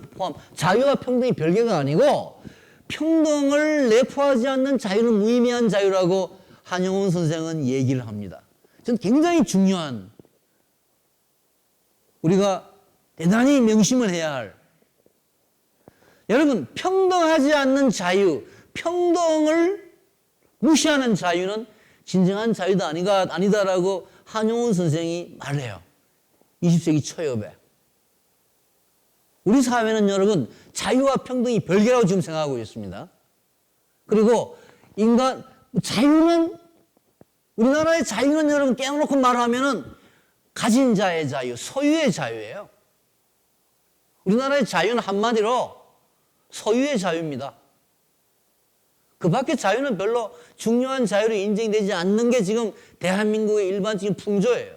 자유와 평등이 별개가 아니고 평등을 내포하지 않는 자유는 무의미한 자유라고 한영운 선생은 얘기를 합니다. 저는 굉장히 중요한 우리가 대단히 명심을 해야 할. 여러분, 평등하지 않는 자유, 평등을 무시하는 자유는 진정한 자유도 아니다라고 한용운 선생이 말해요. 20세기 초엽에. 우리 사회는 여러분, 자유와 평등이 별개라고 지금 생각하고 있습니다. 그리고 우리나라의 자유는 여러분 깨놓고 말하면은 가진 자의 자유, 소유의 자유예요. 우리나라의 자유는 한마디로 소유의 자유입니다. 그 밖에 자유는 별로 중요한 자유로 인정되지 않는 게 지금 대한민국의 일반적인 풍조예요.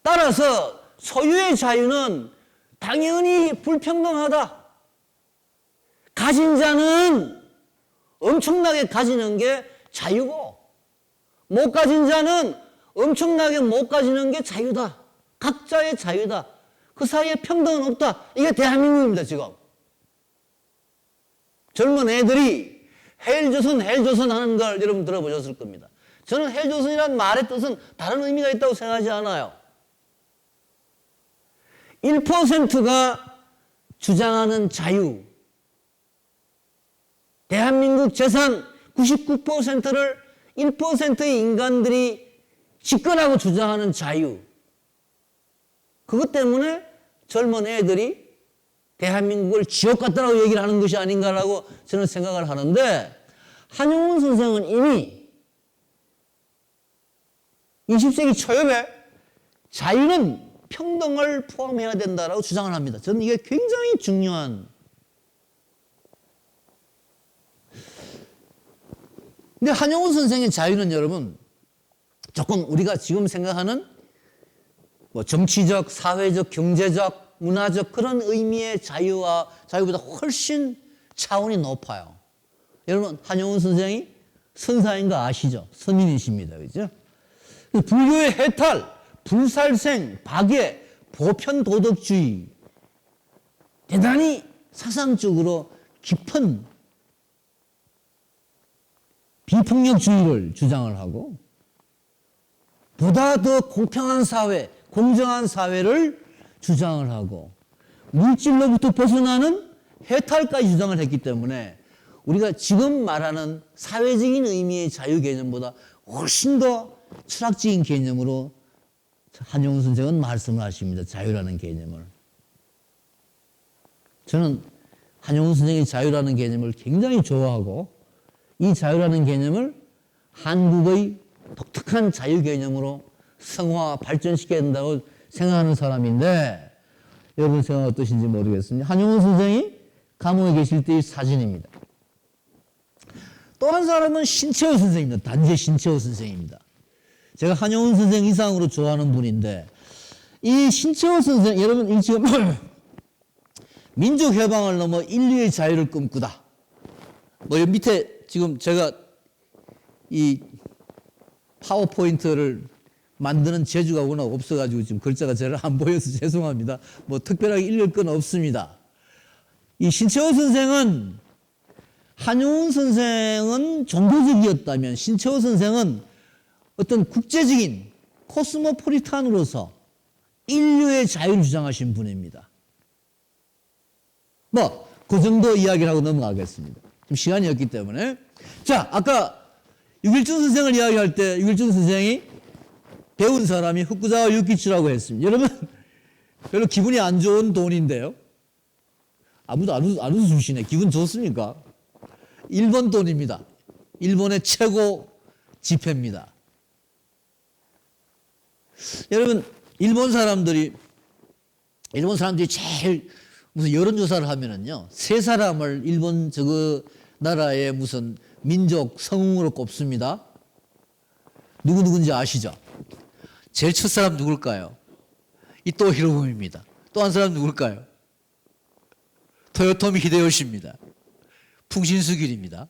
따라서 소유의 자유는 당연히 불평등하다. 가진 자는 엄청나게 가지는 게 자유고, 못 가진 자는 엄청나게 못 가지는 게 자유다. 각자의 자유다. 그 사이에 평등은 없다. 이게 대한민국입니다, 지금. 젊은 애들이 헬조선 하는 걸 여러분 들어보셨을 겁니다. 저는 헬조선이라는 말의 뜻은 다른 의미가 있다고 생각하지 않아요. 1%가 주장하는 자유, 대한민국 재산 99%를 1%의 인간들이 집권하고 주장하는 자유, 그것 때문에 젊은 애들이 대한민국을 지옥 같다라고 얘기를 하는 것이 아닌가라고 저는 생각을 하는데, 한용운 선생은 이미 20세기 초엽에 자유는 평등을 포함해야 된다라고 주장을 합니다. 저는 이게 굉장히 중요한. 근데 한용운 선생의 자유는 여러분 조금 우리가 지금 생각하는 뭐 정치적, 사회적, 경제적, 문화적 그런 의미의 자유보다 훨씬 차원이 높아요. 여러분, 한용운 선생이 선사인 거 아시죠? 서민이십니다. 그죠? 불교의 해탈, 불살생, 박애, 보편도덕주의, 대단히 사상적으로 깊은 비폭력주의를 주장을 하고, 보다 더 공평한 사회, 공정한 사회를 주장을 하고, 물질로부터 벗어나는 해탈까지 주장을 했기 때문에 우리가 지금 말하는 사회적인 의미의 자유 개념보다 훨씬 더 철학적인 개념으로 한용운 선생은 말씀을 하십니다. 자유라는 개념을. 저는 한용운 선생의 자유라는 개념을 굉장히 좋아하고, 이 자유라는 개념을 한국의 독특한 자유 개념으로 성화, 발전시켜야 된다고 생각하는 사람인데, 여러분 생각 어떠신지 모르겠습니다. 한용운 선생이 감옥에 계실 때의 사진입니다. 또 한 사람은 신채호 선생입니다. 단재 신채호 선생입니다. 제가 한용운 선생 이상으로 좋아하는 분인데, 이 신채호 선생, 여러분 이 지금 민족 해방을 넘어 인류의 자유를 꿈꾸다. 뭐 여기 밑에 지금 제가 이 파워포인트를 만드는 재주가 워낙 없어가지고 지금 글자가 잘 안 보여서 죄송합니다. 뭐 특별하게 읽을 건 없습니다. 이 신채호 선생은, 한용운 선생은 종교적이었다면 신채호 선생은 어떤 국제적인 코스모폴리탄으로서 인류의 자유를 주장하신 분입니다. 뭐 그 정도 이야기를 하고 넘어가겠습니다. 좀 시간이 없기 때문에. 자, 아까 유길준 선생을 이야기할 때 유길준 선생이 배운 사람이 후쿠자와 유키치라고 했습니다. 여러분 별로 기분이 안 좋은 돈인데요. 아무도 안 웃으시네. 기분 좋습니까? 일본 돈입니다. 일본의 최고 지폐입니다. 여러분, 일본 사람들이 제일 무슨 여론조사를 하면은요, 세 사람을 일본 저거 나라의 무슨 민족 성웅으로 꼽습니다. 누군지 아시죠? 제일 첫 사람 누굴까요? 이토 히로부미입니다. 또 한 사람 누굴까요? 토요토미 히데요시입니다. 풍신수길입니다.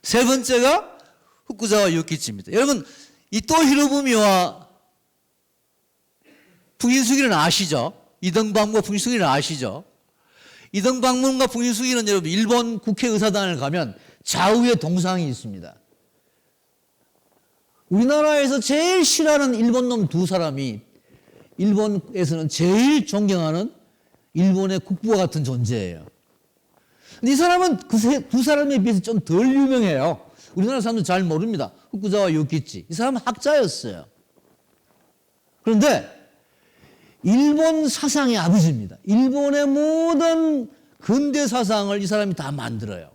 세 번째가 후쿠자와 유키치입니다. 여러분, 이토 히로부미와 풍신수길은 아시죠? 이등방문과 풍신수길은 아시죠? 이등방문과 풍신수길은 여러분 일본 국회의사당을 가면 좌우에 동상이 있습니다. 우리나라에서 제일 싫어하는 일본 놈 두 사람이 일본에서는 제일 존경하는 일본의 국부와 같은 존재예요. 근데 이 사람은 그 두 사람에 비해서 좀 덜 유명해요. 우리나라 사람도 잘 모릅니다. 후쿠자와 요키치. 이 사람은 학자였어요. 그런데 일본 사상의 아버지입니다. 일본의 모든 근대 사상을 이 사람이 다 만들어요.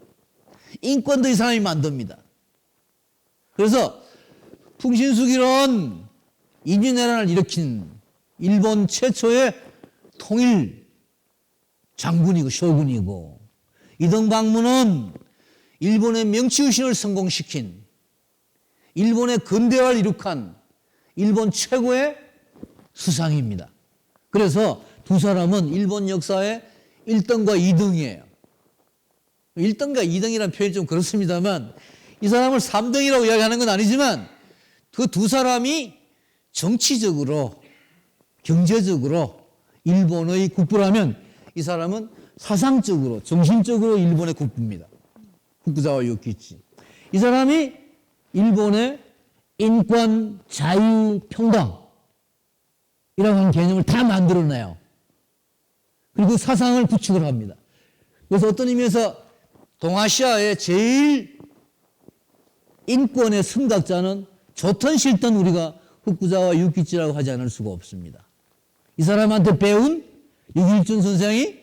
인권도 이 사람이 만듭니다. 그래서 풍신수길은 임진왜란을 일으킨 일본 최초의 통일 장군이고 쇼군이고, 이등방문은 일본의 명치유신을 성공시킨, 일본의 근대화를 이룩한 일본 최고의 수상입니다. 그래서 두 사람은 일본 역사의 1등과 2등이에요. 1등과 2등이라는 표현이 좀 그렇습니다만, 이 사람을 3등이라고 이야기하는 건 아니지만, 그 두 사람이 정치적으로, 경제적으로 일본의 국부라면, 이 사람은 사상적으로, 정신적으로 일본의 국부입니다. 후쿠자와 요키치. 이 사람이 일본의 인권, 자유, 평등 이라고 하는 개념을 다 만들어내요. 그리고 사상을 구축을 합니다. 그래서 어떤 의미에서 동아시아의 제일 인권의 선각자는 좋든 싫든 우리가 후쿠자와 유키치라고 하지 않을 수가 없습니다. 이 사람한테 배운 유길준 선생이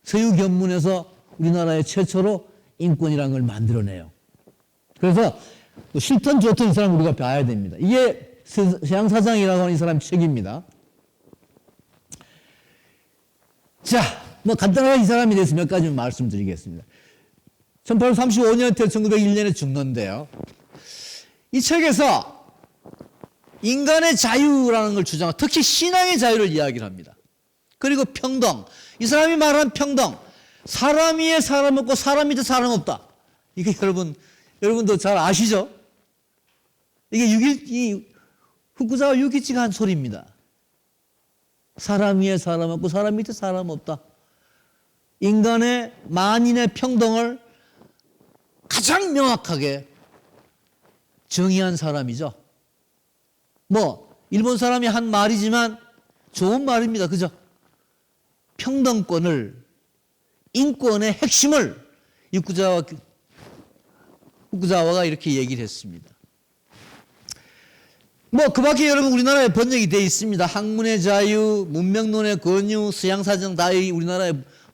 서유견문에서 우리나라의 최초로 인권이라는 걸 만들어내요. 그래서 싫든 좋든 이 사람 우리가 봐야 됩니다. 이게 서양사상이라고 하는 이 사람 책입니다. 자, 뭐 간단하게 이 사람에 대해서 몇 가지 말씀드리겠습니다. 1835년 때 1901년에 죽는데요. 이 책에서 인간의 자유라는 걸 주장하고, 특히 신앙의 자유를 이야기를 합니다. 그리고 평등. 이 사람이 말한 평등. 사람 위에 사람 없고 사람 밑에 사람 없다. 이게 여러분도 잘 아시죠? 이게 후쿠자와 유키치가 한 소리입니다. 사람 위에 사람 없고 사람 밑에 사람 없다. 인간의 만인의 평등을 가장 명확하게 정의한 사람이죠. 뭐 일본 사람이 한 말이지만 좋은 말입니다. 그죠? 평등권을, 인권의 핵심을 후쿠자와가 이렇게 얘기를 했습니다. 뭐 그 밖에 여러분 우리나라에 번역이 되어 있습니다. 학문의 자유, 문명론의 권유, 서양사정 다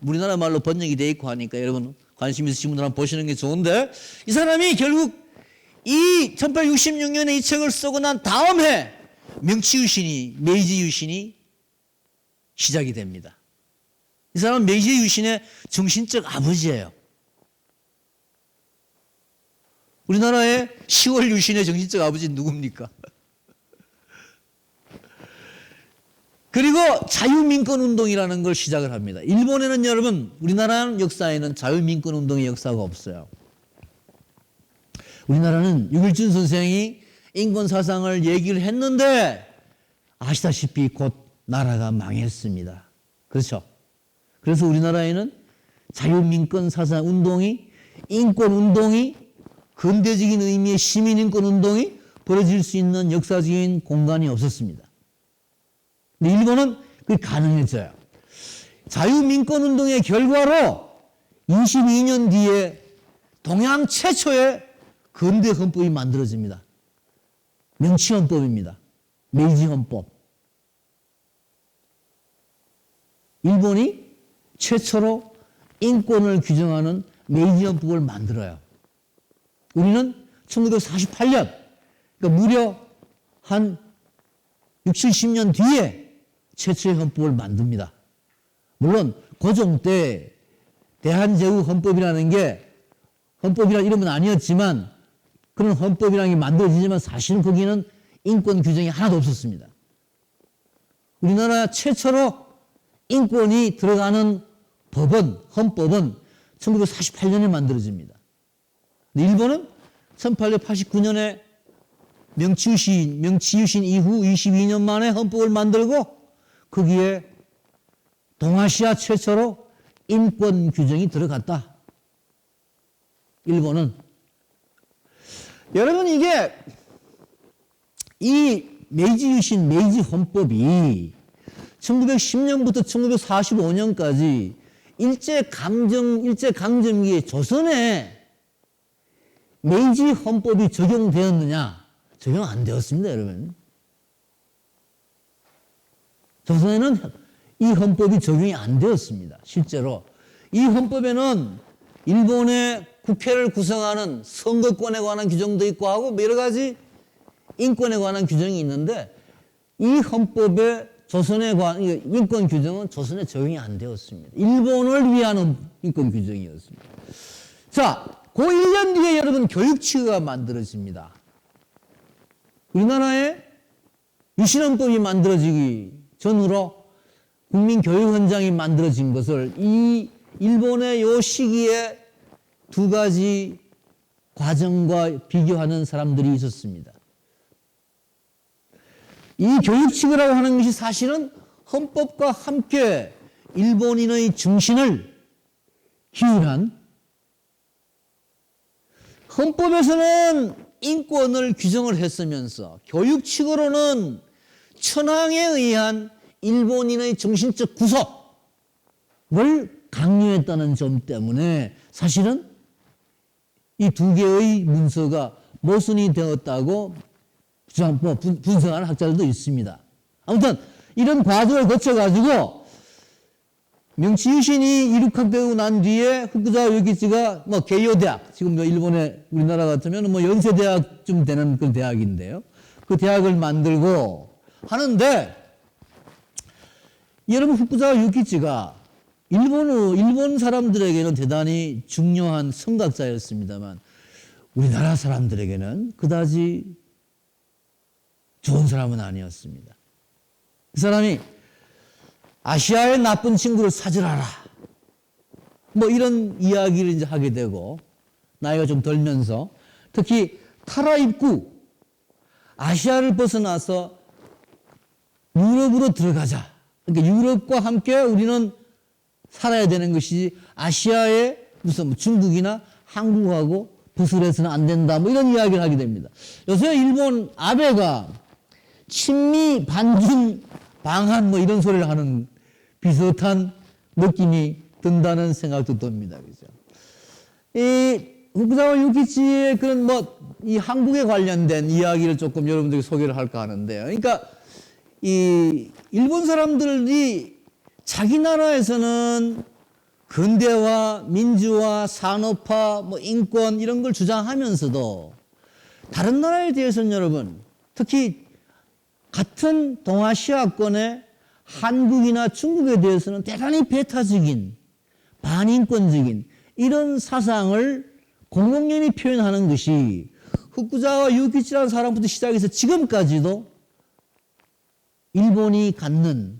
우리나라 말로 번역이 되어 있고 하니까 여러분 관심 있으신 분들 한번 보시는 게 좋은데, 이 사람이 결국 이 1866년에 이 책을 쓰고 난 다음 해 메이지 유신이 시작이 됩니다. 이 사람은 메이지 유신의 정신적 아버지예요. 우리나라의 10월 유신의 정신적 아버지는 누굽니까? 그리고 자유민권운동이라는 걸 시작을 합니다. 일본에는 여러분, 우리나라 역사에는 자유민권운동의 역사가 없어요. 우리나라는 유길준 선생이 인권사상을 얘기를 했는데 아시다시피 곧 나라가 망했습니다. 그렇죠? 그래서 우리나라에는 자유민권사상 운동이, 인권운동이, 근대적인 의미의 시민인권운동이 벌어질 수 있는 역사적인 공간이 없었습니다. 근데 일본은 그게 가능해져요. 자유민권운동의 결과로 22년 뒤에 동양 최초의 근대 헌법이 만들어집니다. 명치헌법입니다. 메이지헌법. 일본이 최초로 인권을 규정하는 메이지헌법을 만들어요. 우리는 1948년, 그러니까 무려 한 60, 70년 뒤에 최초의 헌법을 만듭니다. 물론 고종 때 대한제국헌법이라는 게 헌법이라는 이름은 아니었지만 그런 헌법이라는 게 만들어지지만 사실은 거기는 인권 규정이 하나도 없었습니다. 우리나라 최초로 인권이 들어가는 헌법은 1948년에 만들어집니다. 일본은 1889년에 명치유신 이후 22년 만에 헌법을 만들고 거기에 동아시아 최초로 인권 규정이 들어갔다. 일본은. 여러분 이게 이 메이지 헌법이 1910년부터 1945년까지 일제강점기에 조선에 메이지 헌법이 적용되었느냐? 적용 안 되었습니다, 여러분. 조선에는 이 헌법이 적용이 안 되었습니다, 실제로. 이 헌법에는 일본의 국회를 구성하는 선거권에 관한 규정도 있고 하고 여러 가지 인권에 관한 규정이 있는데 이 헌법에 조선에 관한 인권 규정은 조선에 적용이 안 되었습니다. 일본을 위한 인권 규정이었습니다. 자, 그 1년 뒤에 여러분 교육치가 만들어집니다. 우리나라에 유신헌법이 만들어지기 전으로 국민교육헌장이 만들어진 것을 이 일본의 요 시기에 두 가지 과정과 비교하는 사람들이 있었습니다. 이 교육치고라고 하는 것이 사실은 헌법과 함께 일본인의 정신을 기울한 헌법에서는 인권을 규정을 했으면서 교육치고로는 천황에 의한 일본인의 정신적 구속을 강요했다는 점 때문에 사실은 이 두 개의 문서가 모순이 되었다고 분석하는 학자들도 있습니다. 아무튼 이런 과정을 거쳐가지고 명치유신이 이륙학되고 난 뒤에 후쿠자와 요키치가 게이오 대학, 지금 일본의 우리나라 같으면 연세대학쯤 되는 그 대학인데요. 그 대학을 만들고 하는데 여러분 후쿠자와 요키치가 일본 사람들에게는 대단히 중요한 성각자였습니다만 우리나라 사람들에게는 그다지 좋은 사람은 아니었습니다. 그 사람이 아시아의 나쁜 친구를 찾으라라. 이런 이야기를 이제 하게 되고 나이가 좀 들면서 특히 타라 입구 아시아를 벗어나서 유럽으로 들어가자. 그러니까 유럽과 함께 우리는 살아야 되는 것이 아시아의 무슨 중국이나 한국하고 부술해서는 안 된다. 이런 이야기를 하게 됩니다. 요새 일본 아베가 친미 반중 방한 이런 소리를 하는 비슷한 느낌이 든다는 생각도 듭니다. 그죠? 이 후쿠자와 유키치의 그런 이 한국에 관련된 이야기를 조금 여러분들에게 소개를 할까 하는데요. 그러니까 이 일본 사람들이 자기 나라에서는 근대화, 민주화, 산업화, 인권 이런 걸 주장하면서도 다른 나라에 대해서는 여러분 특히 같은 동아시아권의 한국이나 중국에 대해서는 대단히 배타적인 반인권적인 이런 사상을 공공연히 표현하는 것이 후쿠자와 유키치라는 사람부터 시작해서 지금까지도 일본이 갖는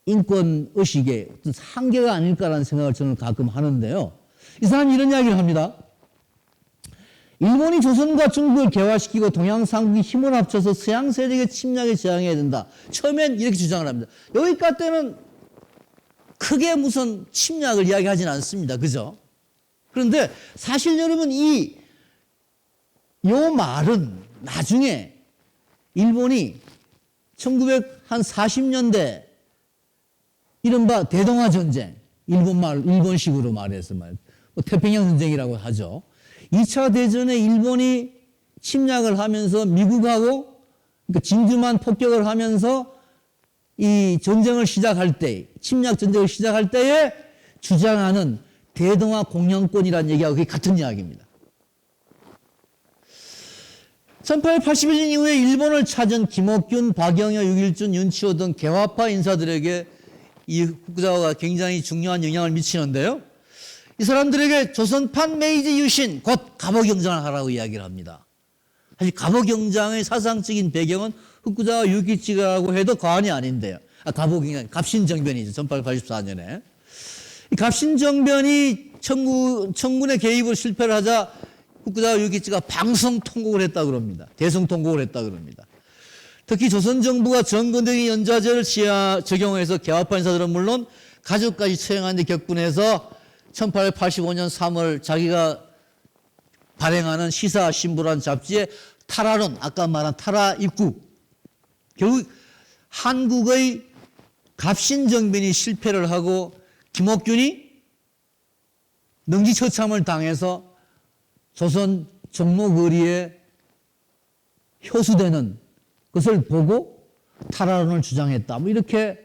인권 의식의 한계가 아닐까라는 생각을 저는 가끔 하는데요. 이 사람이 이런 이야기를 합니다. 일본이 조선과 중국을 개화시키고 동양삼국이 힘을 합쳐서 서양 세력의 침략에 저항해야 된다. 처음엔 이렇게 주장을 합니다. 여기까지 때는 크게 무슨 침략을 이야기하진 않습니다. 그죠? 그런데 사실 여러분 요 말은 나중에 일본이 1940년대 이른바 대동아 전쟁, 일본식으로 말해서 태평양 전쟁이라고 하죠. 2차 대전에 일본이 침략을 하면서 미국하고 그러니까 진주만 폭격을 하면서 이 전쟁을 시작할 때, 침략 전쟁을 시작할 때에 주장하는 대동아 공영권이라는 얘기하고 그게 같은 이야기입니다. 1881년 이후에 일본을 찾은 김옥균, 박영여, 유길준, 윤치호 등 개화파 인사들에게 이 후쿠자와가 굉장히 중요한 영향을 미치는데요. 이 사람들에게 조선판 메이지 유신 곧 갑오경장을 하라고 이야기를 합니다. 사실 갑오경장의 사상적인 배경은 후쿠자와 유키치라고 해도 과언이 아닌데요. 갑오경장, 갑신정변이죠. 1884년에. 이 갑신정변이 청군의 개입을 실패를 하자 후쿠자와 유키치가 방송 통곡을 했다 그럽니다. 대성 통곡을 했다 그럽니다. 특히 조선정부가 전근대기 연좌제를 적용해서 개화파 인사들은 물론 가족까지 처형하는 데 격분해서 1885년 3월 자기가 발행하는 시사신부라는 잡지에 타라론, 아까 말한 타라 입국, 결국 한국의 갑신정변이 실패를 하고 김옥균이 능지처참을 당해서 조선 종로거리에 효수되는 것을 보고 탈환을 주장했다. 뭐 이렇게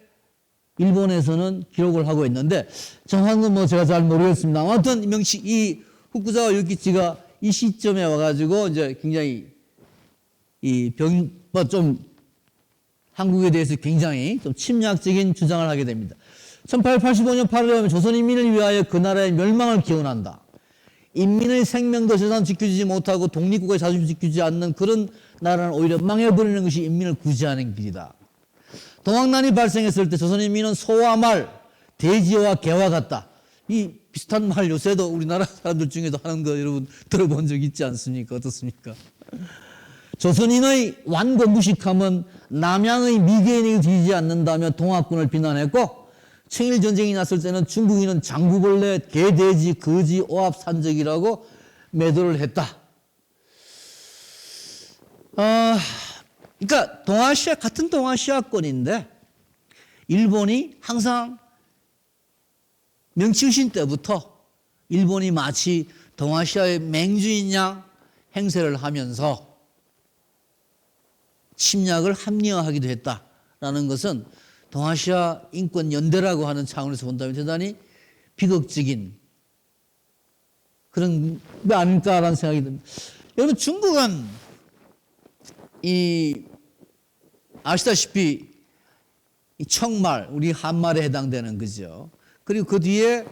일본에서는 기록을 하고 있는데 정확한 건 뭐 제가 잘 모르겠습니다. 아무튼 이 후쿠자와 유키치가 이 시점에 와가지고 이제 굉장히 좀 한국에 대해서 굉장히 좀 침략적인 주장을 하게 됩니다. 1885년 8월에 보면 조선인민을 위하여 그 나라의 멸망을 기원한다. 인민의 생명도 재산 지켜주지 못하고 독립국의 자존심 지키지 않는 그런 나라는 오히려 망해버리는 것이 인민을 구제하는 길이다. 동학난이 발생했을 때 조선인민은 소와 말, 돼지와 개와 같다. 이 비슷한 말 요새도 우리나라 사람들 중에도 하는 거 여러분 들어본 적 있지 않습니까? 어떻습니까? 조선인의 완고무식함은 남양의 미개인에게 뒤지지 않는다며 동학군을 비난했고 청일전쟁이 났을 때는 중국인은 장구벌레, 개, 돼지, 거지, 오합, 산적이라고 매도를 했다. 그러니까 같은 동아시아권인데 일본이 항상 명치유신 때부터 일본이 마치 동아시아의 맹주인 양 행세를 하면서 침략을 합리화하기도 했다라는 것은 동아시아 인권연대라고 하는 차원에서 본다면 대단히 비극적인 그런 게 아닐까라는 생각이 듭니다. 여러분 중국은 아시다시피 이 청말, 우리 한말에 해당되는 거죠. 그리고 그 뒤에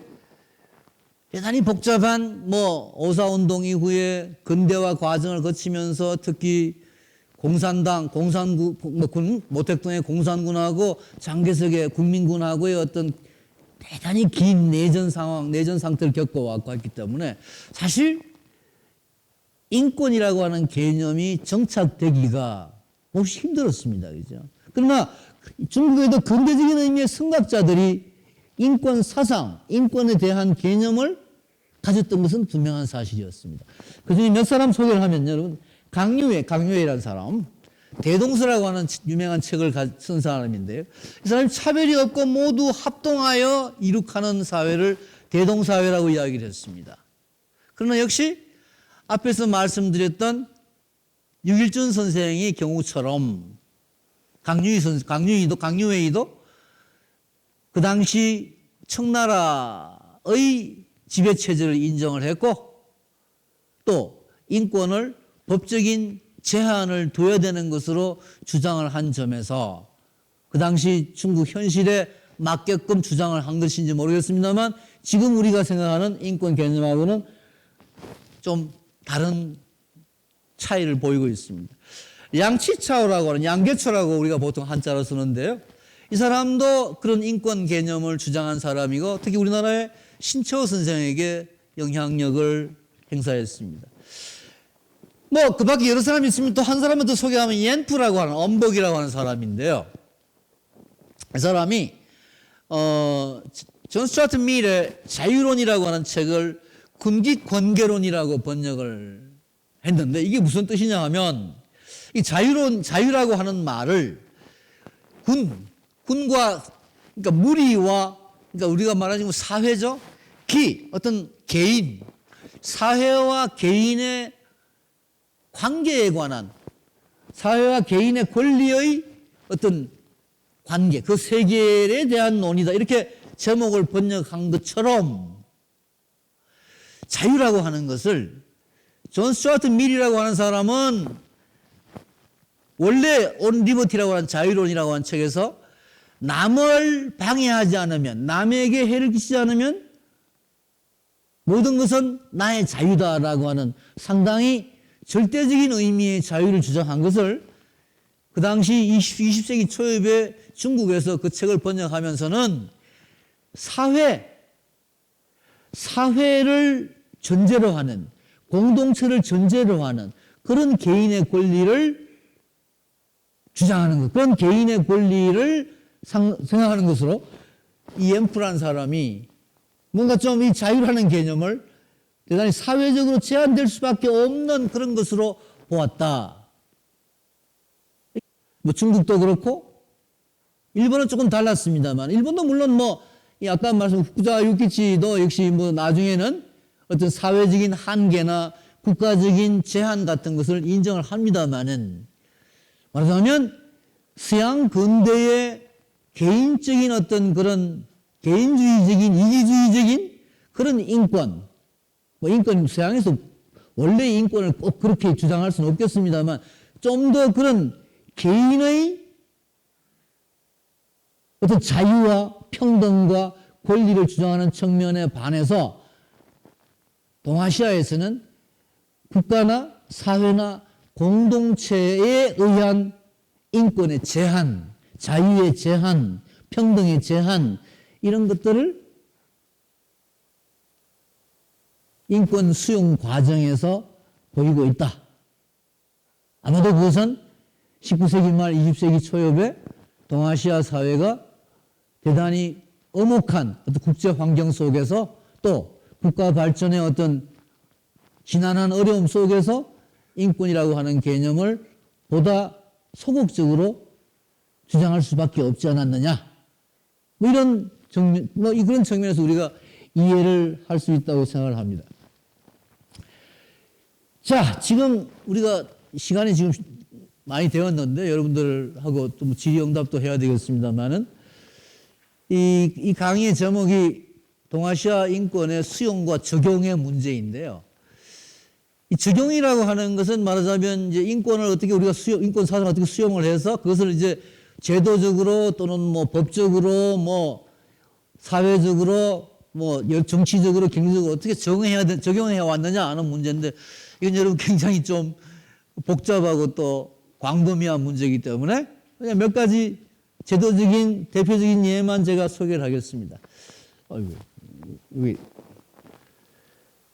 대단히 복잡한 오사운동 이후에 근대화 과정을 거치면서 특히 공산당, 모택동의 공산군하고 장개석의 국민군하고의 어떤 대단히 긴 내전 상태를 겪어왔고 했기 때문에 사실 인권이라고 하는 개념이 정착되기가 몹시 힘들었습니다. 그죠? 그러나 중국에도 근대적인 의미의 선각자들이 인권 사상, 인권에 대한 개념을 가졌던 것은 분명한 사실이었습니다. 그 중에 몇 사람 소개를 하면 여러분, 강유회라는 사람, 대동서라고 하는 유명한 책을 쓴 사람인데요. 이 사람이 차별이 없고 모두 합동하여 이룩하는 사회를 대동사회라고 이야기를 했습니다. 그러나 역시 앞에서 말씀드렸던 유길준 선생의 경우처럼 강유회의도 그 당시 청나라의 지배체제를 인정을 했고 또 인권을 법적인 제한을 둬야 되는 것으로 주장을 한 점에서 그 당시 중국 현실에 맞게끔 주장을 한 것인지 모르겠습니다만 지금 우리가 생각하는 인권 개념하고는 좀 다른 차이를 보이고 있습니다. 양치차오라고 하는 양계초라고 우리가 보통 한자로 쓰는데요. 이 사람도 그런 인권 개념을 주장한 사람이고 특히 우리나라의 신채호 선생에게 영향력을 행사했습니다. 그 밖에 여러 사람이 있으면 또 한 사람을 더 소개하면 옌프라고 하는 엄복이라고 하는 사람인데요. 이 사람이 존 스튜어트 밀의 자유론이라고 하는 책을 군기권계론이라고 번역을 했는데 이게 무슨 뜻이냐 하면 이 자유라고 하는 말을 군과 그러니까 무리와 그러니까 우리가 말하는 사회죠. 어떤 개인, 사회와 개인의 관계에 관한 사회와 개인의 권리의 어떤 관계, 그 세계에 대한 논의다. 이렇게 제목을 번역한 것처럼 자유라고 하는 것을 존 스튜어트 밀이라고 하는 사람은 원래 온 리버티라고 하는 자유론이라고 하는 책에서 남을 방해하지 않으면 남에게 해를 끼치지 않으면 모든 것은 나의 자유다라고 하는 상당히 절대적인 의미의 자유를 주장한 것을 그 당시 20세기 초엽에 중국에서 그 책을 번역하면서는 사회를 전제로 하는 공동체를 전제로 하는 그런 개인의 권리를 주장하는 것, 그런 개인의 권리를 생각하는 것으로 이 옌프라는 사람이 뭔가 좀 이 자유라는 개념을 대단히 사회적으로 제한될 수밖에 없는 그런 것으로 보았다. 중국도 그렇고 일본은 조금 달랐습니다만, 일본도 물론 뭐, 이 아까 말씀 후쿠자 유키치도 역시 뭐 나중에는 어떤 사회적인 한계나 국가적인 제한 같은 것을 인정을 합니다만은, 말하자면 서양 근대의 개인적인 어떤 그런 개인주의적인 이기주의적인 그런 인권, 뭐 인권 서양에서 원래 인권을 꼭 그렇게 주장할 수는 없겠습니다만 좀 더 그런 개인의 어떤 자유와 평등과 권리를 주장하는 측면에 반해서 동아시아에서는 국가나 사회나 공동체에 의한 인권의 제한, 자유의 제한, 평등의 제한 이런 것들을 인권 수용 과정에서 보이고 있다. 아마도 그것은 19세기 말 20세기 초엽에 동아시아 사회가 대단히 엄혹한 어떤 국제 환경 속에서 또 국가 발전의 어떤 지난한 어려움 속에서 인권이라고 하는 개념을 보다 소극적으로 주장할 수밖에 없지 않았느냐. 뭐 이런 정면, 뭐 그런 측면에서 우리가 이해를 할 수 있다고 생각을 합니다. 자, 지금 우리가 시간이 지금 많이 되었는데 여러분들하고 또 질의응답도 해야 되겠습니다만은 이 강의의 제목이 동아시아 인권의 수용과 적용의 문제인데요. 이 적용이라고 하는 것은 말하자면 이제 인권을 어떻게 우리가 인권 사상을 어떻게 수용을 해서 그것을 이제 제도적으로 또는 뭐 법적으로 뭐 사회적으로 뭐 정치적으로 경제적으로 어떻게 적용해야 왔느냐 하는 문제인데 이건 여러분 굉장히 좀 복잡하고 또 광범위한 문제이기 때문에 그냥 몇 가지 제도적인 대표적인 예만 제가 소개를 하겠습니다.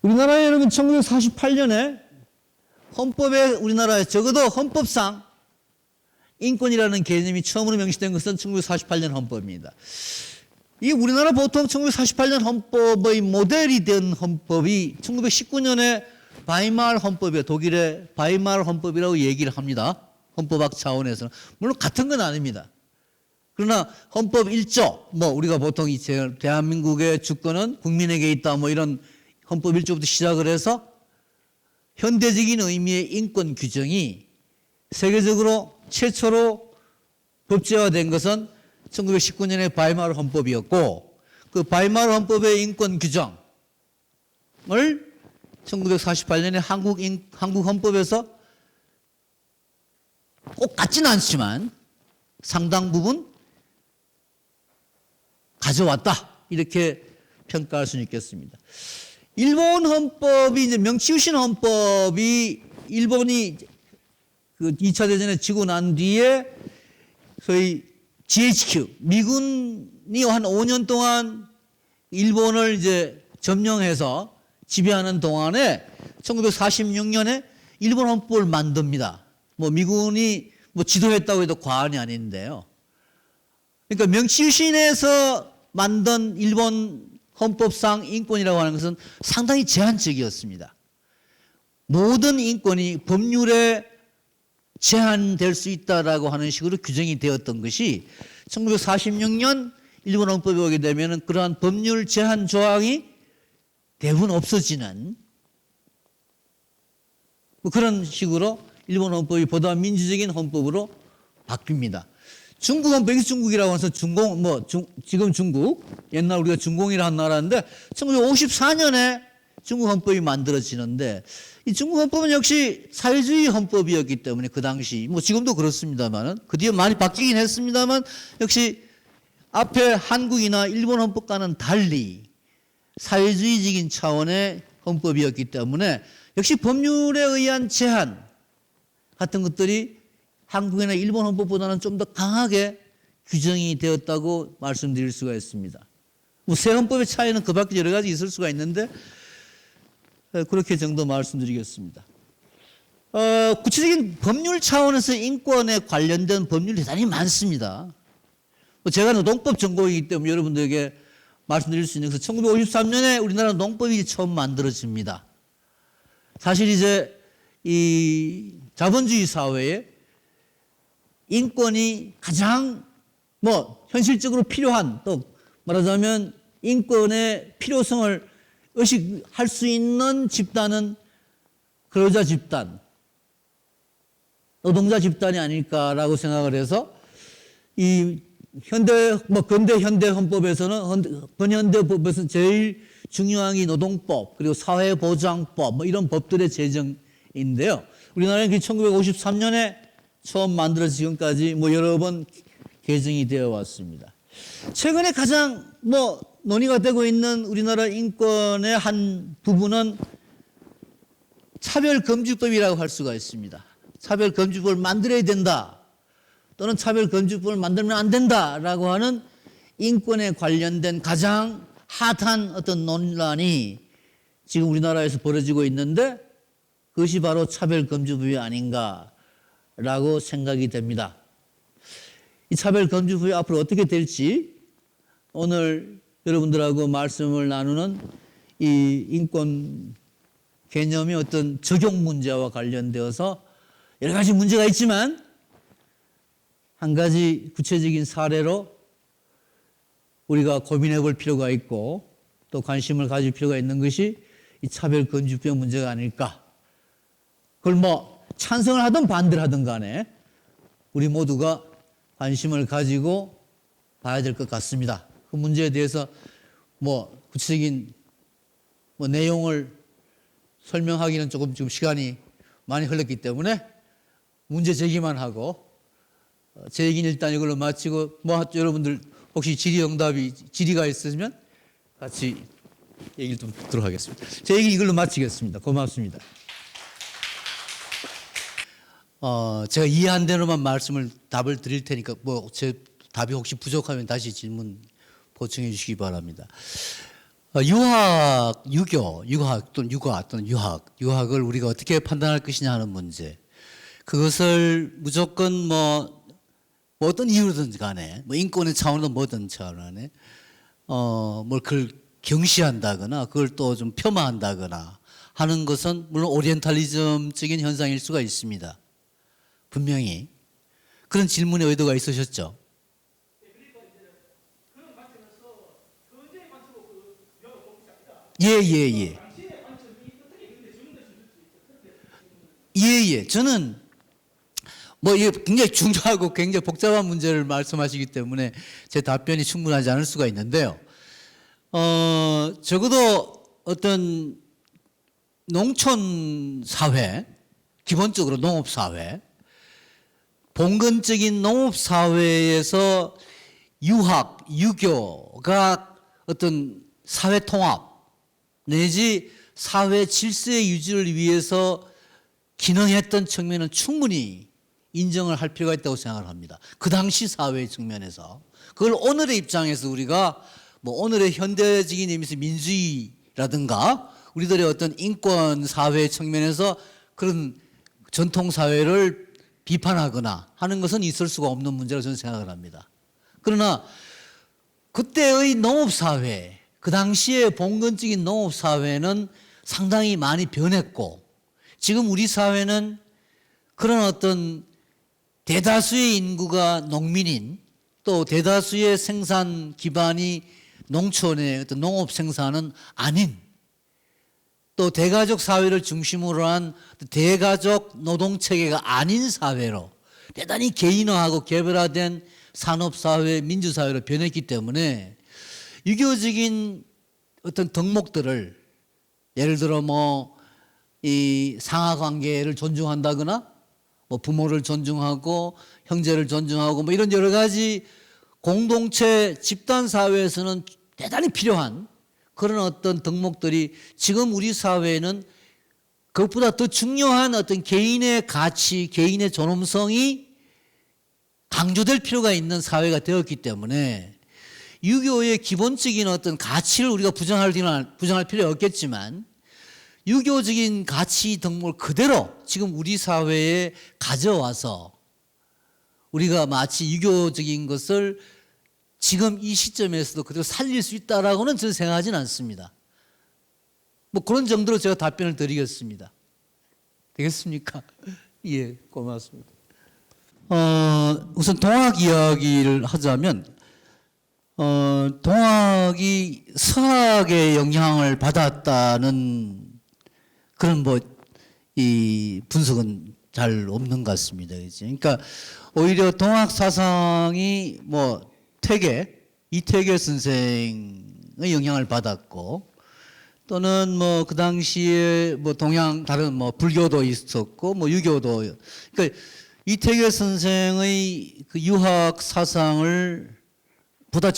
우리나라에 여러분 1948년에 헌법에 우리나라에 적어도 헌법상 인권이라는 개념이 처음으로 명시된 것은 1948년 헌법입니다. 이 우리나라 보통 1948년 헌법의 모델이 된 헌법이 1919년에 바이마르 헌법이에요. 독일의 바이마르 헌법이라고 얘기를 합니다. 헌법학 차원에서는. 물론 같은 건 아닙니다. 그러나 헌법 1조, 뭐 우리가 보통 이 대한민국의 주권은 국민에게 있다 뭐 이런 헌법 1조부터 시작을 해서 현대적인 의미의 인권 규정이 세계적으로 최초로 법제화된 것은 1919년의 바이마르 헌법이었고 그 바이마르 헌법의 인권 규정을 1948년에 한국 헌법에서 꼭 같지는 않지만 상당 부분 가져왔다 이렇게 평가할 수는 있겠습니다. 일본 헌법이 이제 명치우신 헌법이 일본이 그 2차 대전에 지고 난 뒤에 소위 GHQ 미군이 한 5년 동안 일본을 이제 점령해서 지배하는 동안에 1946년에 일본 헌법을 만듭니다. 뭐 미군이 뭐 지도했다고 해도 과언이 아닌데요. 그러니까 명치유신에서 만든 일본 헌법상 인권이라고 하는 것은 상당히 제한적이었습니다. 모든 인권이 법률에 제한될 수 있다라고 하는 식으로 규정이 되었던 것이 1946년 일본 헌법에 오게 되면 그러한 법률 제한 조항이 대부분 없어지는 뭐 그런 식으로 일본 헌법이 보다 민주적인 헌법으로 바뀝니다. 중국 헌법, 여기 중국이라고 해서 지금 중국, 옛날 우리가 중공이라 한 나라인데 1954년에 중국 헌법이 만들어지는데 이 중국 헌법은 역시 사회주의 헌법이었기 때문에 그 당시, 뭐 지금도 그렇습니다만은 그 뒤에 많이 바뀌긴 했습니다만 역시 앞에 한국이나 일본 헌법과는 달리 사회주의적인 차원의 헌법이었기 때문에 역시 법률에 의한 제한 같은 것들이 한국이나 일본 헌법보다는 좀 더 강하게 규정이 되었다고 말씀드릴 수가 있습니다. 뭐 새 헌법의 차이는 그 밖에 여러 가지 있을 수가 있는데 그렇게 정도 말씀드리겠습니다. 구체적인 법률 차원에서 인권에 관련된 법률이 대단히 많습니다. 제가 농법 전공이기 때문에 여러분들에게 말씀드릴 수 있는 것은 1953년에 우리나라 농법이 처음 만들어집니다. 사실 이제 이 자본주의 사회에 인권이 가장 뭐 현실적으로 필요한 또 말하자면 인권의 필요성을 의식할 수 있는 집단은 근로자 집단, 노동자 집단이 아닐까라고 생각을 해서 이 근대 현대 헌법에서는 근현대법에서는 제일 중요한 게 노동법 그리고 사회보장법 뭐 이런 법들의 제정인데요. 우리나라는 1953년에 처음 만들어서 지금까지 뭐 여러 번 개정이 되어 왔습니다. 최근에 가장 뭐 논의가 되고 있는 우리나라 인권의 한 부분은 차별금지법이라고 할 수가 있습니다. 차별금지법을 만들어야 된다. 또는 차별금지법을 만들면 안 된다라고 하는 인권에 관련된 가장 핫한 어떤 논란이 지금 우리나라에서 벌어지고 있는데 그것이 바로 차별금지법이 아닌가라고 생각이 됩니다. 이 차별금지법이 앞으로 어떻게 될지 오늘 여러분들하고 말씀을 나누는 이 인권 개념의 어떤 적용 문제와 관련되어서 여러 가지 문제가 있지만 한 가지 구체적인 사례로 우리가 고민해 볼 필요가 있고 또 관심을 가질 필요가 있는 것이 이 차별금지법 문제가 아닐까. 그걸 뭐 찬성을 하든 반대를 하든 간에 우리 모두가 관심을 가지고 봐야 될 것 같습니다. 그 문제에 대해서 뭐 구체적인 뭐 내용을 설명하기는 조금 지금 시간이 많이 흘렀기 때문에 문제 제기만 하고 제 얘기는 일단 이걸로 마치고 뭐 여러분들 혹시 질의가 있으시면 같이 얘기를 좀 듣도록 하겠습니다. 제 얘기 이걸로 마치겠습니다. 고맙습니다. 제가 이해한 대로만 답을 드릴 테니까 뭐 제 답이 혹시 부족하면 다시 질문 보충해 주시기 바랍니다. 유학을 우리가 어떻게 판단할 것이냐 하는 문제. 그것을 무조건 뭐 어떤 이유든 간에 뭐 인권의 차원이든 뭐든 차원에 뭘 그걸 경시한다거나 그걸 또 좀 폄하한다거나 하는 것은 물론 오리엔탈리즘적인 현상일 수가 있습니다. 분명히 그런 질문의 의도가 있으셨죠. 예. 저는 뭐 이게 굉장히 중요하고 굉장히 복잡한 문제를 말씀하시기 때문에 제 답변이 충분하지 않을 수가 있는데요. 적어도 어떤 농촌 사회, 기본적으로 농업 사회, 봉건적인 농업 사회에서 유교가 어떤 사회 통합 내지 사회 질서의 유지를 위해서 기능했던 측면은 충분히 인정을 할 필요가 있다고 생각을 합니다. 그 당시 사회의 측면에서. 그걸 오늘의 입장에서 우리가 뭐 오늘의 현대적인 의미에서 민주주의라든가 우리들의 어떤 인권 사회 측면에서 그런 전통 사회를 비판하거나 하는 것은 있을 수가 없는 문제라고 저는 생각을 합니다. 그러나 그때의 농업사회, 그 당시의 봉건적인 농업사회는 상당히 많이 변했고 지금 우리 사회는 그런 어떤 대다수의 인구가 농민인 또 대다수의 생산 기반이 농촌의 어떤 농업 생산은 아닌 또 대가족 사회를 중심으로 한 대가족 노동체계가 아닌 사회로 대단히 개인화하고 개별화된 산업사회, 민주사회로 변했기 때문에 유교적인 어떤 덕목들을 예를 들어 뭐 이 상하관계를 존중한다거나 뭐 부모를 존중하고 형제를 존중하고 뭐 이런 여러 가지 공동체 집단 사회에서는 대단히 필요한 그런 어떤 덕목들이 지금 우리 사회에는 그것보다 더 중요한 어떤 개인의 가치, 개인의 존엄성이 강조될 필요가 있는 사회가 되었기 때문에 유교의 기본적인 어떤 가치를 우리가 부정할 필요 없겠지만 유교적인 가치 덕목을 그대로 지금 우리 사회에 가져와서 우리가 마치 유교적인 것을 지금 이 시점에서도 그대로 살릴 수 있다라고는 저는 생각하지는 않습니다. 뭐 그런 정도로 제가 답변을 드리겠습니다. 되겠습니까? 예, 고맙습니다. 우선 동학 이야기를 하자면 동학이 서학의 영향을 받았다는 그런 이 분석은 잘 없는 것 같습니다. 그러니까 오히려 동학 사상이 이태계 선생의 영향을 받았고, 또는 그 당시에 동양 다른 불교도 있었고 유교도, 그러니까 이태계 선생의 그 유학 사상을 보다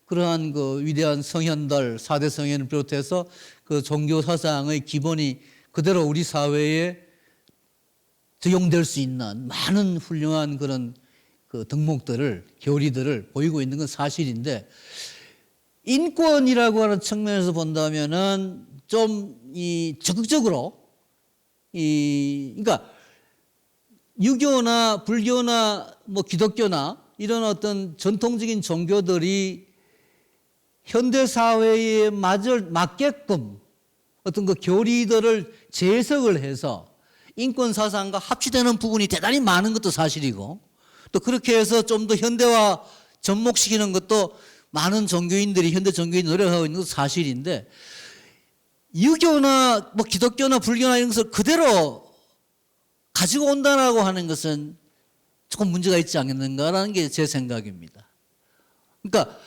그러한 그 위대한 성현들, 4대 성현을 비롯해서 그 종교 사상의 기본이 그대로 우리 사회에 적용될 수 있는 많은 훌륭한 그런 그 덕목들을, 교리들을 보이고 있는 건 사실인데, 인권이라고 하는 측면에서 본다면은 좀 적극적으로 그러니까 유교나 불교나 기독교나 이런 어떤 전통적인 종교들이 현대 사회에 맞게끔 어떤 그 교리들을 재해석을 해서 인권 사상과 합치되는 부분이 대단히 많은 것도 사실이고, 또 그렇게 해서 좀 더 현대화 접목시키는 것도 많은 종교인들이, 현대 종교인이 노력하고 있는 것도 사실인데, 유교나 기독교나 불교나 이런 것을 그대로 가지고 온다라고 하는 것은 조금 문제가 있지 않겠는가라는 게 제 생각입니다. 그러니까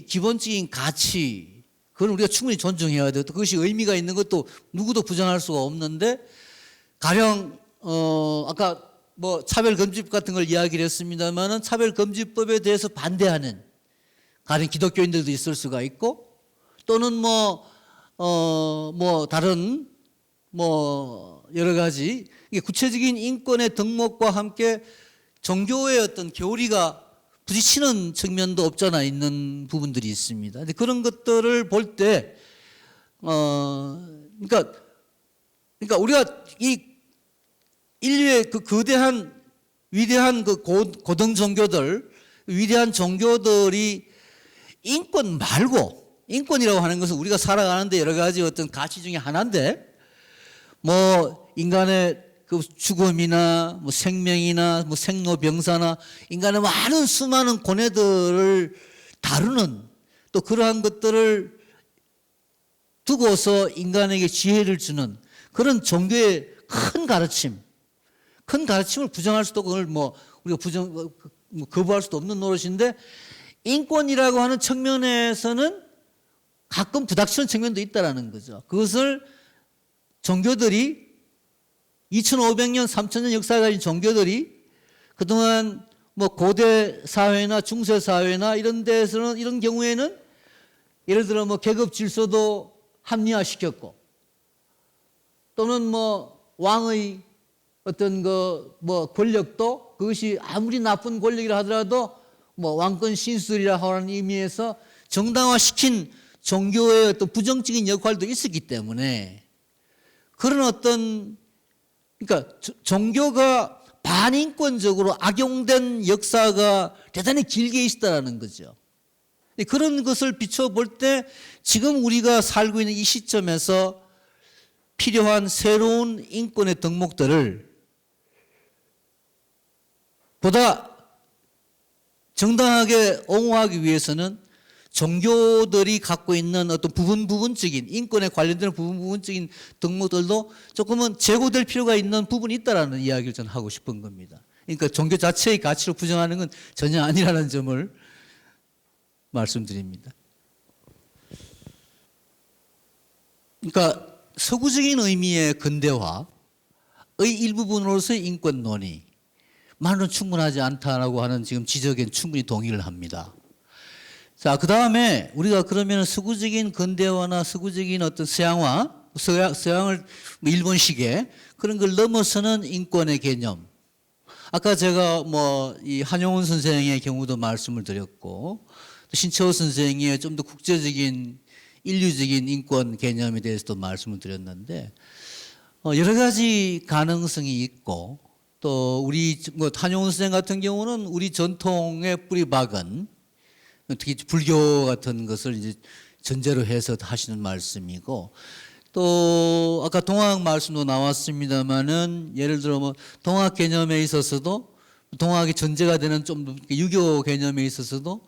기본적인 가치, 그걸 우리가 충분히 존중해야 돼요. 또 그것이 의미가 있는 것도 누구도 부정할 수가 없는데, 가령 아까 차별금지법 같은 걸 이야기를 했습니다만은, 차별금지법에 대해서 반대하는 가령 기독교인들도 있을 수가 있고, 또는 다른 여러 가지 구체적인 인권의 덕목과 함께 종교의 어떤 교리가 부딪히는 측면도 없잖아 있는 부분들이 있습니다. 근데 그런 것들을 볼 때, 그러니까 우리가 이 인류의 그 거대한 위대한 그 고등 종교들, 위대한 종교들이 인권 말고, 인권이라고 하는 것은 우리가 살아가는데 여러 가지 어떤 가치 중에 하나인데, 인간의 그 죽음이나 생명이나 생로병사나 인간의 많은 수많은 고뇌들을 다루는, 또 그러한 것들을 두고서 인간에게 지혜를 주는 그런 종교의 큰 가르침을 부정할 수도, 그걸 우리가 거부할 수도 없는 노릇인데, 인권이라고 하는 측면에서는 가끔 부닥치는 측면도 있다라는 거죠. 그것을 종교들이 2500년, 3000년 역사를 가진 종교들이 그동안 뭐 고대 사회나 중세 사회나 이런 데서는 이런 경우에는 예를 들어 뭐 계급 질서도 합리화시켰고 또는 뭐 왕의 어떤 그 뭐 권력도 그것이 아무리 나쁜 권력이라 하더라도 뭐 왕권 신수들이라 하는 의미에서 정당화시킨 종교의 어떤 부정적인 역할도 있었기 때문에 그런 어떤 그러니까 종교가 반인권적으로 악용된 역사가 대단히 길게 있다는 거죠. 그런 것을 비춰볼 때 지금 우리가 살고 있는 이 시점에서 필요한 새로운 인권의 덕목들을 보다 정당하게 옹호하기 위해서는 종교들이 갖고 있는 어떤 부분적인 인권에 관련된 부분적인 덕목들도 조금은 제고될 필요가 있는 부분이 있다라는 이야기를 저는 하고 싶은 겁니다. 그러니까 종교 자체의 가치를 부정하는 건 전혀 아니라는 점을 말씀드립니다. 그러니까 서구적인 의미의 근대화의 일부분으로서의 인권 논의만으로는 충분하지 않다라고 하는 지금 지적엔 충분히 동의를 합니다. 자, 그 다음에 우리가 그러면 서구적인 근대화나 서구적인 어떤 서양화, 서양을 일본식의 그런 걸 넘어서는 인권의 개념. 아까 제가 뭐 이 한용운 선생의 경우도 말씀을 드렸고, 신채호 선생의 좀 더 국제적인 인류적인 인권 개념에 대해서도 말씀을 드렸는데, 여러 가지 가능성이 있고, 또 우리 뭐 한용운 선생 같은 경우는 우리 전통의 뿌리박은 특히 불교 같은 것을 이제 전제로 해서 하시는 말씀이고 또 아까 동학 말씀도 나왔습니다마는 예를 들어 뭐 동학 개념에 있어서도 동학의 전제가 되는 좀 유교 개념에 있어서도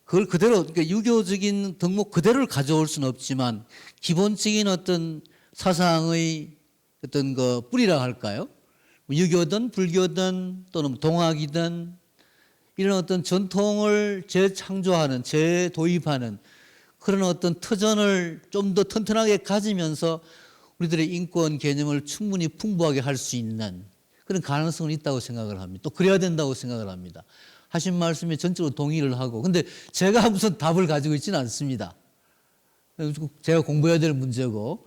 그걸 그대로 그러니까 유교적인 덕목 그대로를 가져올 수는 없지만 기본적인 어떤 사상의 어떤 그 뿌리라 할까요? 유교든 불교든 또는 동학이든 이런 어떤 전통을 재창조하는, 재도입하는 그런 어떤 터전을 좀 더 튼튼하게 가지면서 우리들의 인권 개념을 충분히 풍부하게 할 수 있는 그런 가능성은 있다고 생각을 합니다. 또 그래야 된다고 생각을 합니다. 하신 말씀에 전적으로 동의를 하고 근데 제가 무슨 답을 가지고 있지는 않습니다. 제가 공부해야 될 문제고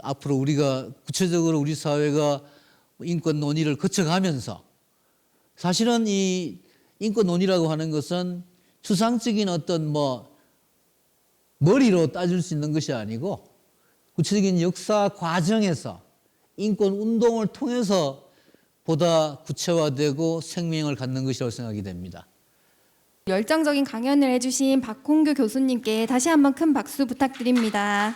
앞으로 우리가 구체적으로 우리 사회가 인권 논의를 거쳐가면서 사실은 이 인권 논의라고 하는 것은 추상적인 어떤 뭐 머리로 따질 수 있는 것이 아니고 구체적인 역사 과정에서 인권 운동을 통해서 보다 구체화되고 생명을 갖는 것이라고 생각이 됩니다. 열정적인 강연을 해주신 박홍규 교수님께 다시 한번 큰 박수 부탁드립니다.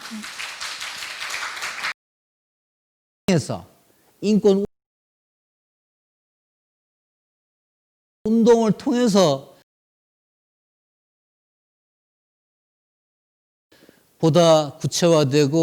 인권 운동을 통해서 보다 구체화되고